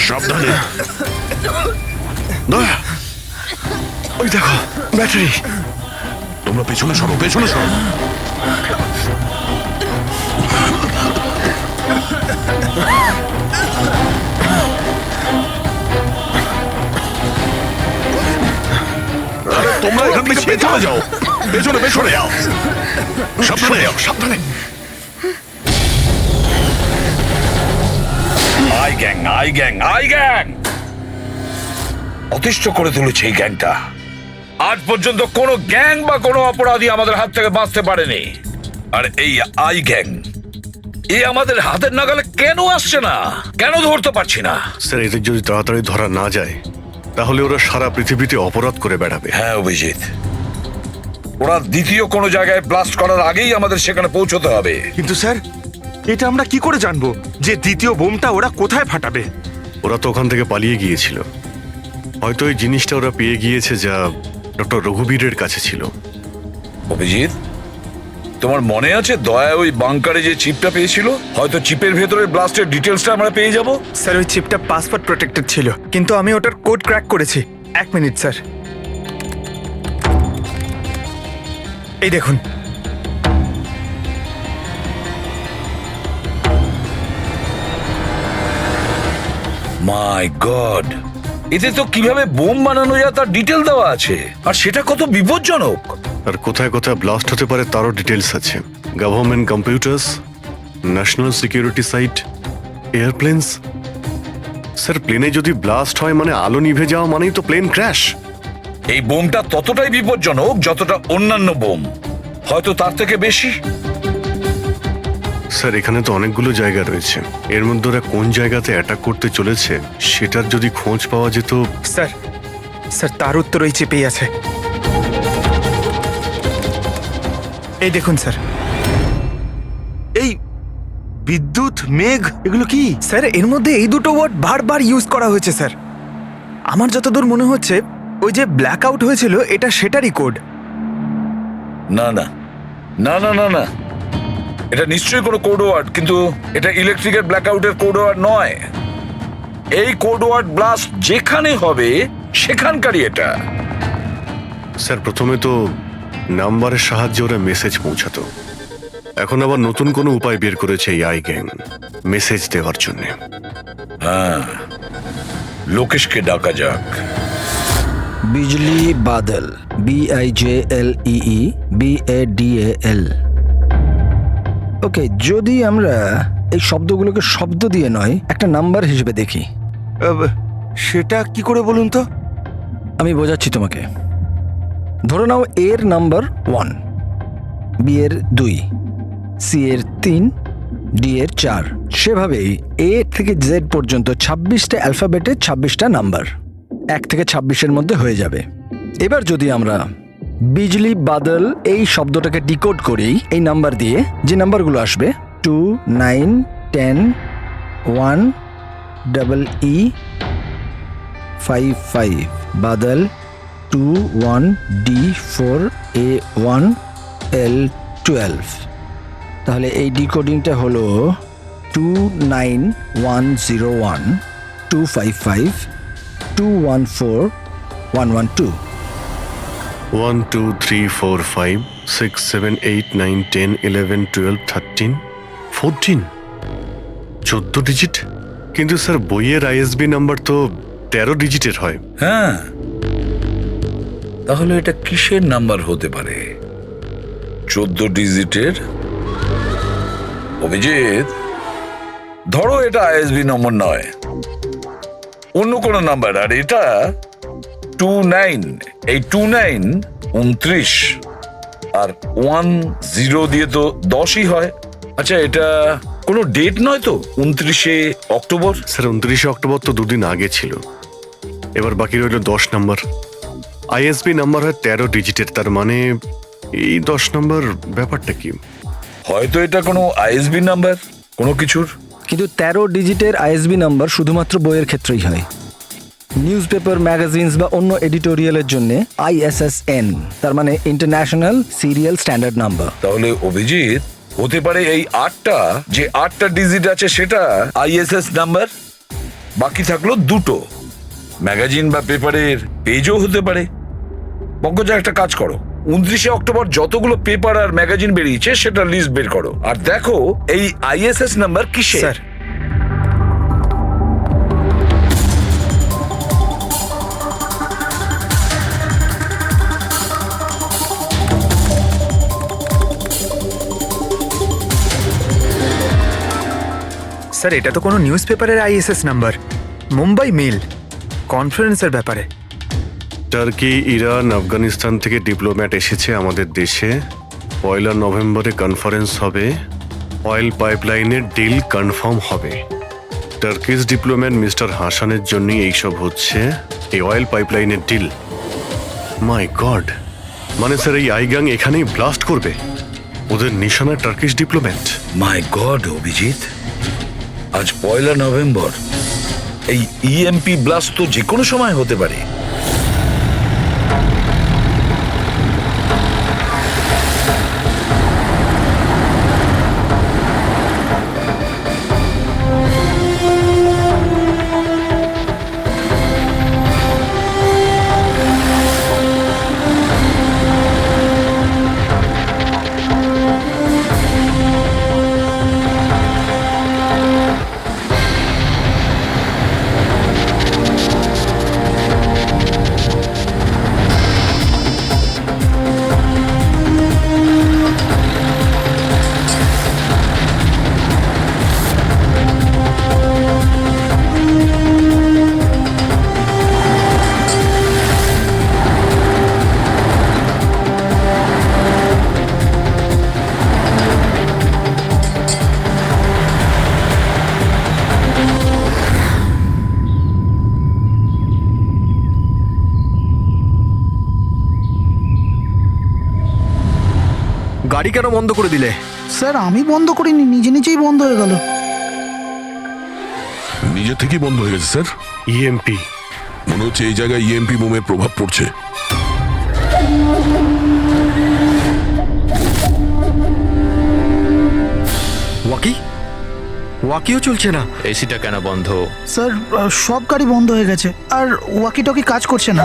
S6: সাবধানে।
S4: দয়া, ওই দেখো ব্যাটারি।
S6: তোমরা পেছনে সরো, পেছনে সরো। তোমরা এখান থেকে পেছনে যাও, পেছনে পেছনে যাও, সাবধানে যাও, সাবধানে।
S5: I gang, I gang, I gang অতিষ্ঠ করে তুলেছে এই গ্যাংটা। আজ পর্যন্ত কোনো গ্যাং বা কোনো অপরাধী আমাদের হাত থেকে বাঁচতে পারেনি। আর এই আই গ্যাং এ আমাদের হাতের নাগালে কেন আসছে না? কেন ধরতে পারছি না?
S4: স্যার, এদের যদি তাড়াতাড়ি ধরা না যায় তাহলে ওরা সারা পৃথিবীতে অপরাধ করে বেড়াবে।
S5: হ্যাঁ অভিজিৎ, ওরা দ্বিতীয় কোনো জায়গায় ব্লাস্ট করার আগেই আমাদের সেখানে পৌঁছতে হবে।
S3: কিন্তু স্যার, এটা আমরা কি করে জানবো যে দ্বিতীয় বোমটা ওরা কোথায় ফাটাবে?
S4: ওরা তো ওখান থেকে পালিয়ে গিয়েছিল। হয়তো এই জিনিসটা ওরা পেয়ে গিয়েছে যা ডক্টর রঘুবীরের কাছে ছিল।
S5: অভিজিৎ, তোমার মনে আছে দয়া ওই বাংকারে যে চিপটা পেয়েছিল? হয়তো চিপের ভেতরের ব্লাস্টের ডিটেলসটা আমরা পেয়ে যাব।
S16: স্যার, ওই চিপটা পাসওয়ার্ড প্রোটেক্টেড ছিল, কিন্তু আমি ওটার কোড ক্র্যাক করেছি। 1 মিনিট স্যার, এই দেখুন।
S5: মাই গড, এতে তো কিভাবে বোম বানানো যায় তার ডিটেল দেওয়া আছে, আর সেটা কত বিপজ্জনক।
S4: আর কোথায় কোথায় ব্লাস্ট হতে পারে তারও ডিটেলস আছে। Government computers, national security site, airplanes. Sir, প্লেনে যদি ব্লাস্ট হয় মানে আলো নিভে যাওয়া মানেই তো প্লেন ক্র্যাশ।
S5: এই বোমটা ততটাই বিপজ্জনক যতটা অন্যান্য বোম, হয়তো তার থেকে বেশি।
S4: স্যার, এখানে তো অনেকগুলো জায়গা রয়েছে, এর মধ্যে ওরা কোন জায়গাতে অ্যাটাক করতে চলেছে সেটার যদি খোঁজ পাওয়া যেত।
S16: স্যার, স্যার তার উত্তর ওই চেপেই আছে। এই দেখুন স্যার,
S3: এই বিদ্যুৎ, মেঘ, এগুলো কি?
S16: স্যার এর মধ্যে এই দুটো ওয়ার্ড বারবার ইউজ করা হয়েছে স্যার। আমার যতদূর মনে হচ্ছে ওই যে ব্ল্যাক আউট হয়েছিল এটা সেটারই কোড।
S5: না না না না না না, এটা নিশ্চয়ই কোনো কোড ওয়ার্ড, কিন্তু এটা ইলেকট্রিকের ব্ল্যাকআউটের কোড ওয়ার্ড নয়। এই কোড ওয়ার্ড ব্লাস্ট যেখানে হবে সেখানকারই এটা।
S4: স্যার, প্রথমে তো নাম্বারের সাহায্যে ওরা মেসেজ পৌঁছাতো, এখন আবার নতুন কোনো উপায় বের করেছে এই আই গ্যাং মেসেজ দেওয়ার জন্য।
S5: হ্যাঁ, লোকেশকে ডাকা যাক।
S11: বিজলি বাদল, BIJLEE BADAL। ওকে, যদি আমরা এই শব্দগুলোকে শব্দ দিয়ে নয় একটা নাম্বার হিসেবে দেখি।
S3: সেটা কি করে বলুন তো?
S11: আমি বোঝাচ্ছি তোমাকে। ধরে নাও এর নাম্বার 1, বি এর 2, সি এর 3, ডি এর 4। সেভাবেই এ থেকে জেড পর্যন্ত 26টা অ্যালফাবেটের 26টা নাম্বার 1 থেকে 26-এর মধ্যে হয়ে যাবে। এবার যদি আমরা বিজলি বাদল এই শব্দটাকে ডিকোড করি এই নাম্বার দিয়ে, যে নাম্বারগুলো আসবে 2, 9, 10, 1, EE 5, 5, বাদল 2, 1, D4, A1, L12। তাহলে এই ডিকোডিংটা হলো 29101 255 214 112।
S4: 1 2 3 4 5 6 7 8 9 10 11 12 13 14, 14 ডিজিট। কিন্তু স্যার, বইয়ের আইএসবি নাম্বার তো 13 ডিজিটের হয়।
S5: হ্যাঁ, তাহলে এটা কিসের নাম্বার হতে পারে? 14 ডিজিটের? অভিজিৎ, ধরো এটা আইএসবি নম্বর নয়, অন্য কোনো নাম্বার। আর এটা 29, এই 29 29, আর 10 দিয়ে তো 10ই হয়। আচ্ছা, এটা কোনো ডেট নয় তো? 29শে অক্টোবর?
S4: স্যার, 29শে অক্টোবর তো দুদিন আগে ছিল। এবার বাকি রইল 10 নাম্বার। আইএসবি নাম্বার হয় 13 ডিজিটের, তার মানে এই 10 নাম্বার ব্যাপারটা কি?
S5: হয়তো এটা কোনো আইএসবি নাম্বার কোনো কিছুর।
S11: কিন্তু 13 ডিজিটের আইএসবি নাম্বার শুধুমাত্র বইয়ের ক্ষেত্রেই হয়। নিউজ পেপার, ম্যাগাজিনস বা অন্য এডিটোরিয়ালের জন্য ISSN, তার মানে ইন্টারন্যাশনাল সিরিয়াল স্ট্যান্ডার্ড নাম্বার।
S5: তাহলে অভিজিৎ, হতে পারে এই 8টা ডিজিট আছে সেটা ISS নাম্বার, বাকি থাকলো 2টো। ম্যাগাজিন বা পেপারের পেজও হতে পারে। পঙ্কজা, একটা কাজ করো, 29শে অক্টোবর যতগুলো পেপার আর ম্যাগাজিন বেরিয়েছে সেটা লিস্ট বের করো, আর দেখো এই ISS নাম্বার কিসের।
S16: স্যার, স্যার এটা তো কোনো নিউজ পেপারের ISS নাম্বার। মুম্বাই মেল, কনফারেন্সের ব্যাপারে।
S4: টার্কি, ইরান, আফগানিস্তান থেকে ডিপ্লোম্যাট এসেছে আমাদের দেশে। 1 নভেম্বরে কনফারেন্স হবে, অয়েল পাইপলাইনের ডিল কনফার্ম হবে। টার্কিশ ডিপ্লোম্যাট মিস্টার হাসানের জন্যই এইসব হচ্ছে, এই অয়েল পাইপলাইনের ডিল। মাই গড, মানে স্যার এই আই গ্যাং এখানেই ব্লাস্ট করবে? ওদের নিশানা টার্কিশ ডিপ্লোম্যাট।
S5: মাই গড অভিজিৎ, আজ 1 নভেম্বর। এই EMP ব্লাস্ট তো যে কোনো সময় হতে পারে।
S8: গাড়ি কেন বন্ধ করে দিলে?
S9: স্যার আমি বন্ধ করিনি, নিজে নিজেই বন্ধ হয়ে গেল।
S6: নিজে থেকেই বন্ধ হয়ে গেছে স্যার।
S4: ইএমপি
S6: মনে হচ্ছে এই জায়গায় ইএমপি বোমের প্রভাব পড়ছে।
S8: ওয়াকিও চলছে না।
S17: এসিটা কেন বন্ধ?
S9: স্যার সব গাড়ি বন্ধ হয়ে গেছে, আর ওয়াকি টকি কাজ করছে না।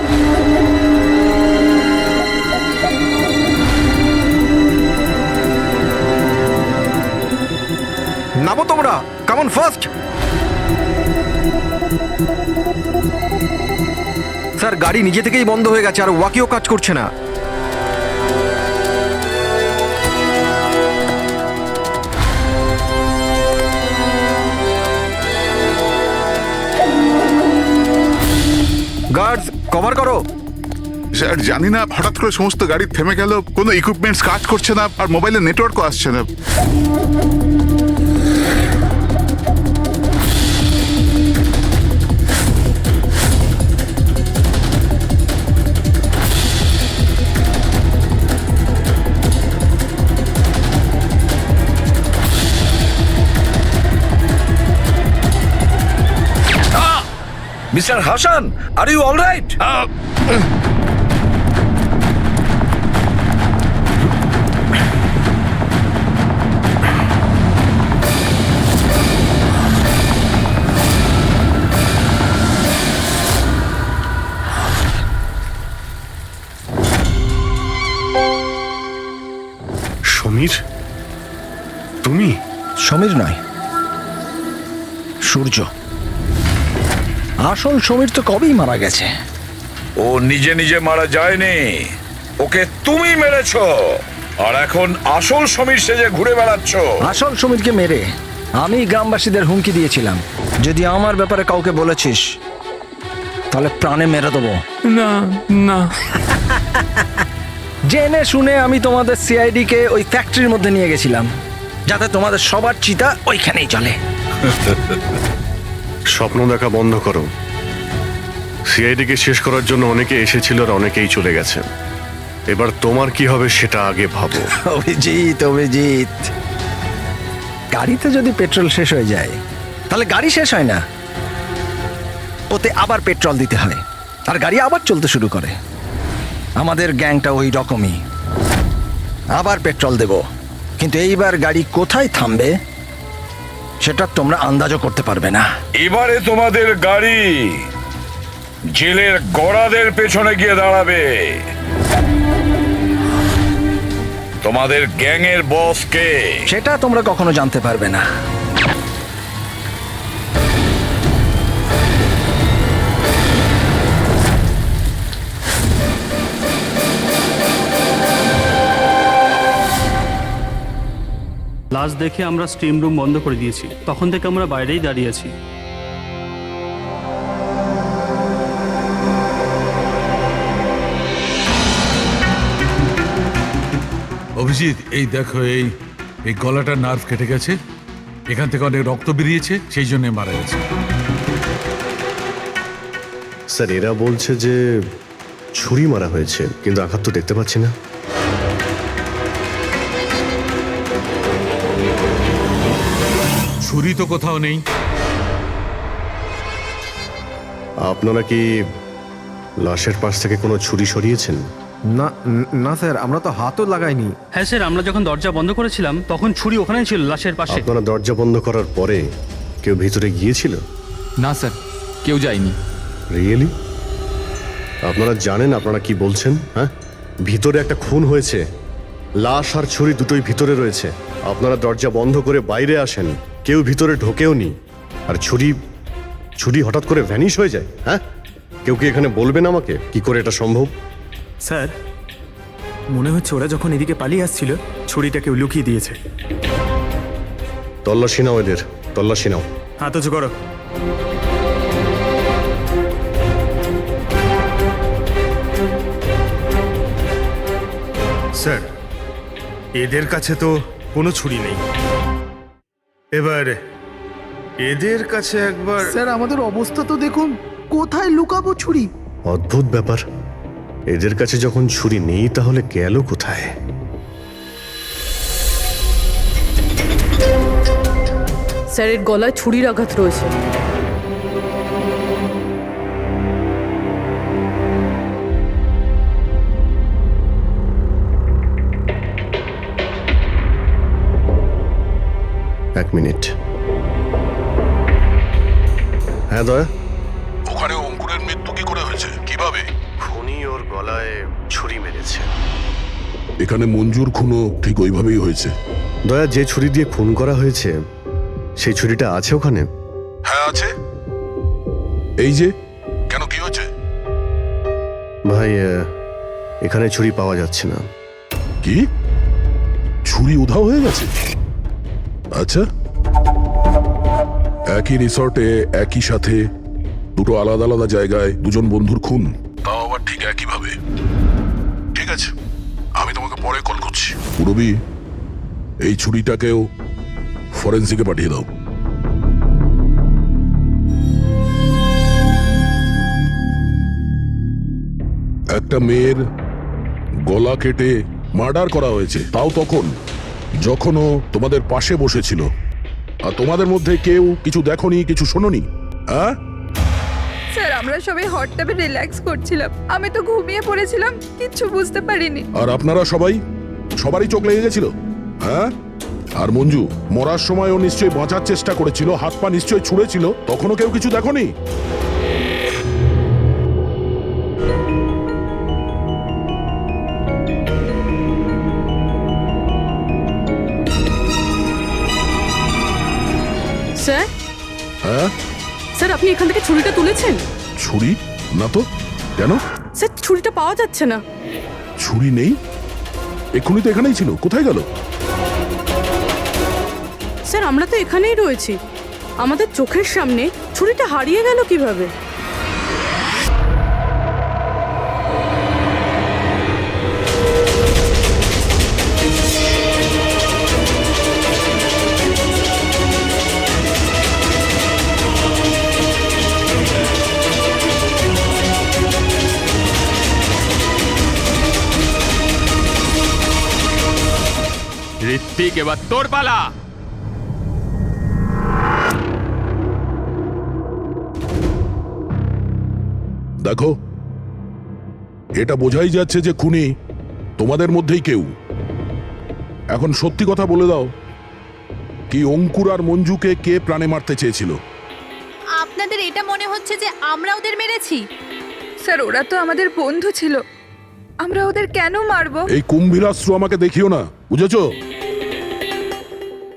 S8: নামো তোমরা, কামন ফার্স্ট। স্যার গাড়ি নিজে থেকেই বন্ধ হয়ে গেছে আর ওয়াকিও কাজ করছে না। গার্ডস কভার করো।
S7: স্যার জানি না, হঠাৎ করে সমস্ত গাড়ি থেমে গেল, কোনো ইকুইপমেন্টস কাজ করছে না, আর মোবাইলে নেটওয়ার্কও আসছে না।
S5: Mister Hasan, are you all right?
S4: Samir, তুমি?
S11: সমীর নয়, সূর্য। আসল সমীর তো কবেই মারা গেছে।
S5: ও নিজে নিজে মারা যায়নি, ওকে তুমি মেরেছো, আর এখন আসল সমীর সেজে ঘুরে বেড়াচ্ছ।
S11: আসল সমীরকে মেরে আমি গ্রামবাসীদের হুমকি দিয়েছিলাম, যদি আমার ব্যাপারে কাউকে বলেছিস তাহলে প্রাণে মেরে দেবো।
S2: না না,
S11: জেনে শুনে আমি তোমাদের সিআইডি কে ওই ফ্যাক্টরির মধ্যে নিয়ে গেছিলাম, যাতে তোমাদের সবার চিতা ওইখানেই চলে।
S4: স্বপ্ন দেখা বন্ধ করো। সিআইডিকে শেষ করার জন্য অনেকে এসেছিল আর অনেকেই চলে গেছে। এবার তোমার কি হবে সেটা আগে ভাবো।
S11: অভিজিৎ, অভিজিৎ, গাড়িতে যদি পেট্রোল শেষ হয়ে যায় তাহলে গাড়ি শেষ হয় না, ওতে আবার পেট্রোল দিতে হয় আর গাড়ি আবার চলতে শুরু করে। আমাদের গ্যাংটা ওই রকমই, আবার পেট্রোল দেব, কিন্তু এইবার গাড়ি কোথায় থামবে সেটা তোমরা আন্দাজও করতে পারবে না।
S5: এবারে তোমাদের গাড়ি জেলের গড়াদের পেছনে গিয়ে দাঁড়াবে। তোমাদের গ্যাংয়ের বস কে
S11: সেটা তোমরা কখনো জানতে পারবে না।
S18: লাশ দেখে আমরা স্ট্রিম রুম বন্ধ করে দিয়েছি, তখন থেকে আমরা বাইরেই দাঁড়িয়ে আছি।
S19: অভিজিৎ, এই দেখো, এই এই গলাটার নার্ভ কেটে গেছে, এখান থেকে অনেক রক্ত বেরিয়েছে, সেই জন্য মারা গেছে।
S4: স্যার এরা বলছে যে ছুরি মারা হয়েছে, কিন্তু আঘাত তো দেখতে পাচ্ছি না।
S19: ছুরি তো কোথাও নেই।
S4: আপনারা কি লাশের পাশ থেকে কোনো ছুরি সরিয়েছেন?
S8: না না স্যার, আমরা তো হাতও লাগাইনি।
S18: হ্যাঁ স্যার, আমরা যখন দরজা বন্ধ করেছিলাম তখন ছুরি ওখানেই ছিল, লাশের পাশে।
S4: আপনারা দরজা বন্ধ করার পরে কেউ ভিতরে গিয়েছিল?
S2: না স্যার, কেউ যায়নি।
S4: রিয়েলি? আপনারা জানেন আপনারা কি বলছেন? হ্যাঁ, ভিতরে একটা খুন হয়েছে, লাশ আর ছুরি দুটোই ভিতরে রয়েছে। আপনারা দরজা বন্ধ করে বাইরে আসেন, কেউ ভিতরে ঢোকেও নি, আর ছুরি হঠাৎ করে ভ্যানিশ হয়ে যায়। হ্যাঁ, কেউ কি এখানে বলবেন আমাকে কি করে এটা সম্ভব?
S16: স্যার মনে হচ্ছে ওরা যখন এদিকে পালিয়ে আসছিল ছুরিটা কেউ লুকিয়ে দিয়েছে।
S4: তল্লাশি নাও এদের, তল্লাশি নাও।
S16: হাত উঁচু করো।
S3: স্যার এদের কাছে তো কোনো ছুরি নেই, এবার এদের কাছে একবার।
S9: স্যার আমাদের অবস্থা তো দেখুন, কোথায় লুকাবো ছুরি?
S4: অদ্ভুত ব্যাপার, এদের কাছে যখন ছুরি নেই তাহলে গেল কোথায়?
S1: স্যারের গলায় ছুরির আঘাত রয়েছে।
S4: এক মিনিট। হ্যাঁ দয়া,
S6: ওখানে অঙ্কুরের মৃত্যু কি করে হয়েছে, কিভাবে?
S4: খুনি ওর গলায় ছুরি মেরেছে।
S6: এখানে মঞ্জুর খুনও ঠিক ওইভাবেই হয়েছে।
S4: দয়া, যে ছুরি দিয়ে খুন করা হয়েছে সেই ছুরিটা আছে ওখানে?
S6: হ্যাঁ আছে। এই যে, কেন কি হয়েছে?
S4: ভাই, এখানে ছুরি পাওয়া যাচ্ছে না।
S6: কি? ছুরি উধাও হয়ে গেছে? আচ্ছা, একই রিসর্টে একই সাথে দুটো আলাদা আলাদা জায়গায় দুজন বন্ধুর খুন, তাও আবার ঠিক একইভাবে। ঠিক আছে, আমি তোমাকে পরে কল করছি। পুরবি, এই ছুরিটাকেও ফরেন্সিকে পাঠিয়ে দাও। একটা মেয়ের গলা কেটে মার্ডার করা হয়েছে, তাও তখন যখন ও তোমাদের পাশে বসেছিল, আর তোমাদের মধ্যে কেউ কিছু দেখোনি, কিছু শোনোনি। হ্যাঁ
S20: স্যার, আমরা সবাই হট টাবে রিল্যাক্স করছিলাম, আমি তো ঘুমিয়ে পড়েছিলাম, কিচ্ছু বুঝতে পারিনি।
S6: আর আপনারা সবারই চোখ লেগে গেছিল। হ্যাঁ, আর মঞ্জু মরার সময় ও নিশ্চয়ই বাঁচার চেষ্টা করেছিল, হাত পা নিশ্চয়ই ছুঁড়েছিল, তখনও কেউ কিছু দেখোনি?
S1: স্যার,
S6: হ্যাঁ
S1: স্যার আপনি এখান থেকে ছুরিটা তুলেছেন?
S6: ছুরি না তো, কেন?
S1: স্যার ছুরিটা পাওয়া যাচ্ছে না।
S6: ছুরি নেই? এক্ষুনি তো এখানেই ছিল, কোথায় গেল?
S1: স্যার আমরা তো এখানেই রয়েছি, আমাদের চোখের সামনে ছুরিটা হারিয়ে গেল কিভাবে?
S17: ঋত্বিক, এবার তোর পালা।
S6: দেখো, এটা বোঝাই যাচ্ছে যে খুনি তোমাদের মধ্যেই কেউ। এখন সত্যি কথা বলে দাও, কি অঙ্কুর আর মঞ্জুকে কে প্রাণে মারতে চেয়েছিল?
S15: আপনাদের এটা মনে হচ্ছে যে আমরা ওদের মেরেছি?
S20: স্যার, ওরা তো আমাদের বন্ধু ছিল, আমরা ওদের কেন মারবো?
S6: এই কুম্ভীরাস্ত্র আমাকে দেখিও না, বুঝেছো?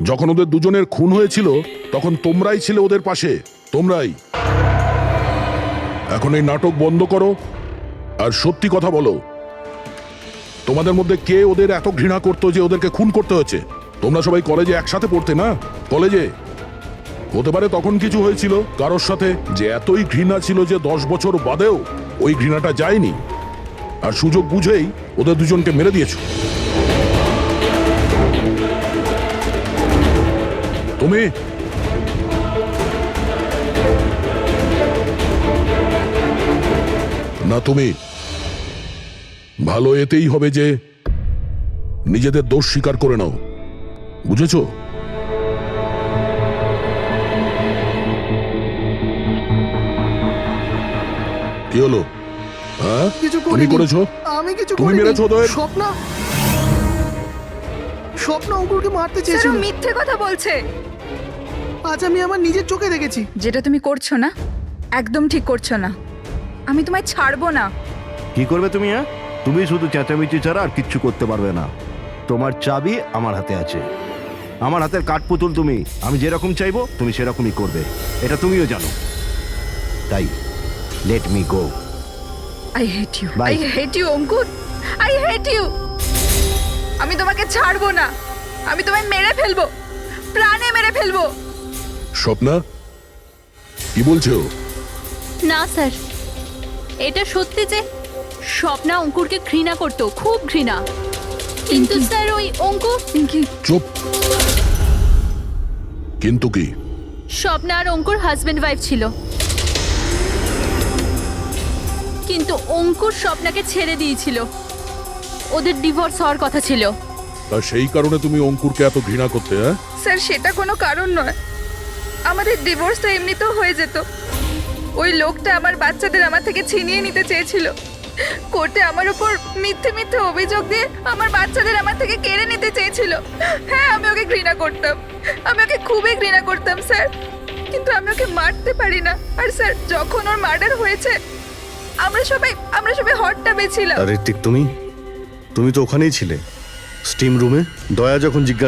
S6: যখন ওদের দুজনের খুন হয়েছিল তখন তোমরাই ছিলে ওদের পাশে, তোমরাই। এখন এই নাটক বন্ধ করো আর সত্যি কথা বলো, তোমাদের মধ্যে কে ওদের এত ঘৃণা করতো যে ওদেরকে খুন করতে হয়েছে? তোমরা সবাই কলেজে একসাথে পড়তে না? কলেজে হতে পারে তখন কিছু হয়েছিল কারোর সাথে, যে এতই ঘৃণা ছিল যে 10 বছর বাদেও ওই ঘৃণাটা যায়নি, আর সুযোগ বুঝেই ওদের দুজনকে মেরে দিয়েছো। তুমি না, তুমি ভালো এতেই হবে যে নিজেদের দোষ স্বীকার করে নাও, বুঝেছো? কি হলো? হ্যাঁ,
S9: কিছু
S6: তুমি করেছো?
S9: আমি কিছু
S6: তুমি মেরেছো ওদের?
S9: স্বপ্ন অঙ্কুরকে মারতে চেয়েছিল।
S20: স্যার, ও মিথ্যে কথা বলছে।
S9: আজ আমি আমার নিজের চোখে দেখেছি।
S20: যেটা তুমি করছো না, একদম ঠিক করছো না। আমি তোমায় ছাড়বো না।
S21: কি করবে তুমি? হ্যাঁ, তুমি শুধু চেঁচামেচি ছাড়া আর কিচ্ছু করতে পারবে না। তোমার চাবি আমার হাতে আছে, আমার হাতের কাঠপুতুল তুমি। আমি যেরকম চাইবো তুমি সেরকমই করবে, এটা তুমিও জানো। তাই let me go.
S20: I hate you,
S21: Bye.
S20: I hate you Ankur, I hate you. আমি তোমাকে ছাড়বো না, আমি তোমায় মেরে ফেলবো, প্রাণে মেরে ফেলবো।
S6: স্বপ্না, কি বলছো?
S15: না স্যার, এটা সত্যি যে স্বপ্না অঙ্কুরকে ঘৃণা করতো, খুব ঘৃণা। কিন্তু স্যার ওই অঙ্কুর
S6: চুপ। কিন্তু কি?
S15: স্বপ্না আর অঙ্কুর হাজবেন্ড ওয়াইফ ছিল, কিন্তু অঙ্কুর স্বপ্নাকে ছেড়ে দিয়েছিল, ওদের ডিভোর্স হওয়ার কথা ছিল।
S6: তা সেই কারণে তুমি অঙ্কুরকে এত ঘৃণা করতে? হ্যাঁ
S20: স্যার, সেটা কোনো কারণ নয়। আমাদের ডিভোর্সটা এমনিতেও হয়ে যেত। ওই লোকটা আমার বাচ্চাদের আমার থেকে ছিনিয়ে নিতে চেয়েছিল। কোর্টে আমার উপর মিথ্যে মিথ্যে অভিযোগ দিয়ে আমার বাচ্চাদের আমার থেকে কেড়ে নিতে চেয়েছিল। হ্যাঁ, আমি ওকে ঘৃণা করতাম, আমি ওকে খুবই ঘৃণা করতাম স্যার, কিন্তু আমি ওকে মারতে পারি না। আর স্যার, যখন ওর মার্ডার হয়েছে আমরা সবাই হট টাবে ছিলাম।
S4: আর ঋত্বিক, তুমি তো ওখানেই ছিলে স্টিম রুমে। দয়া যখন জিজ্ঞাসা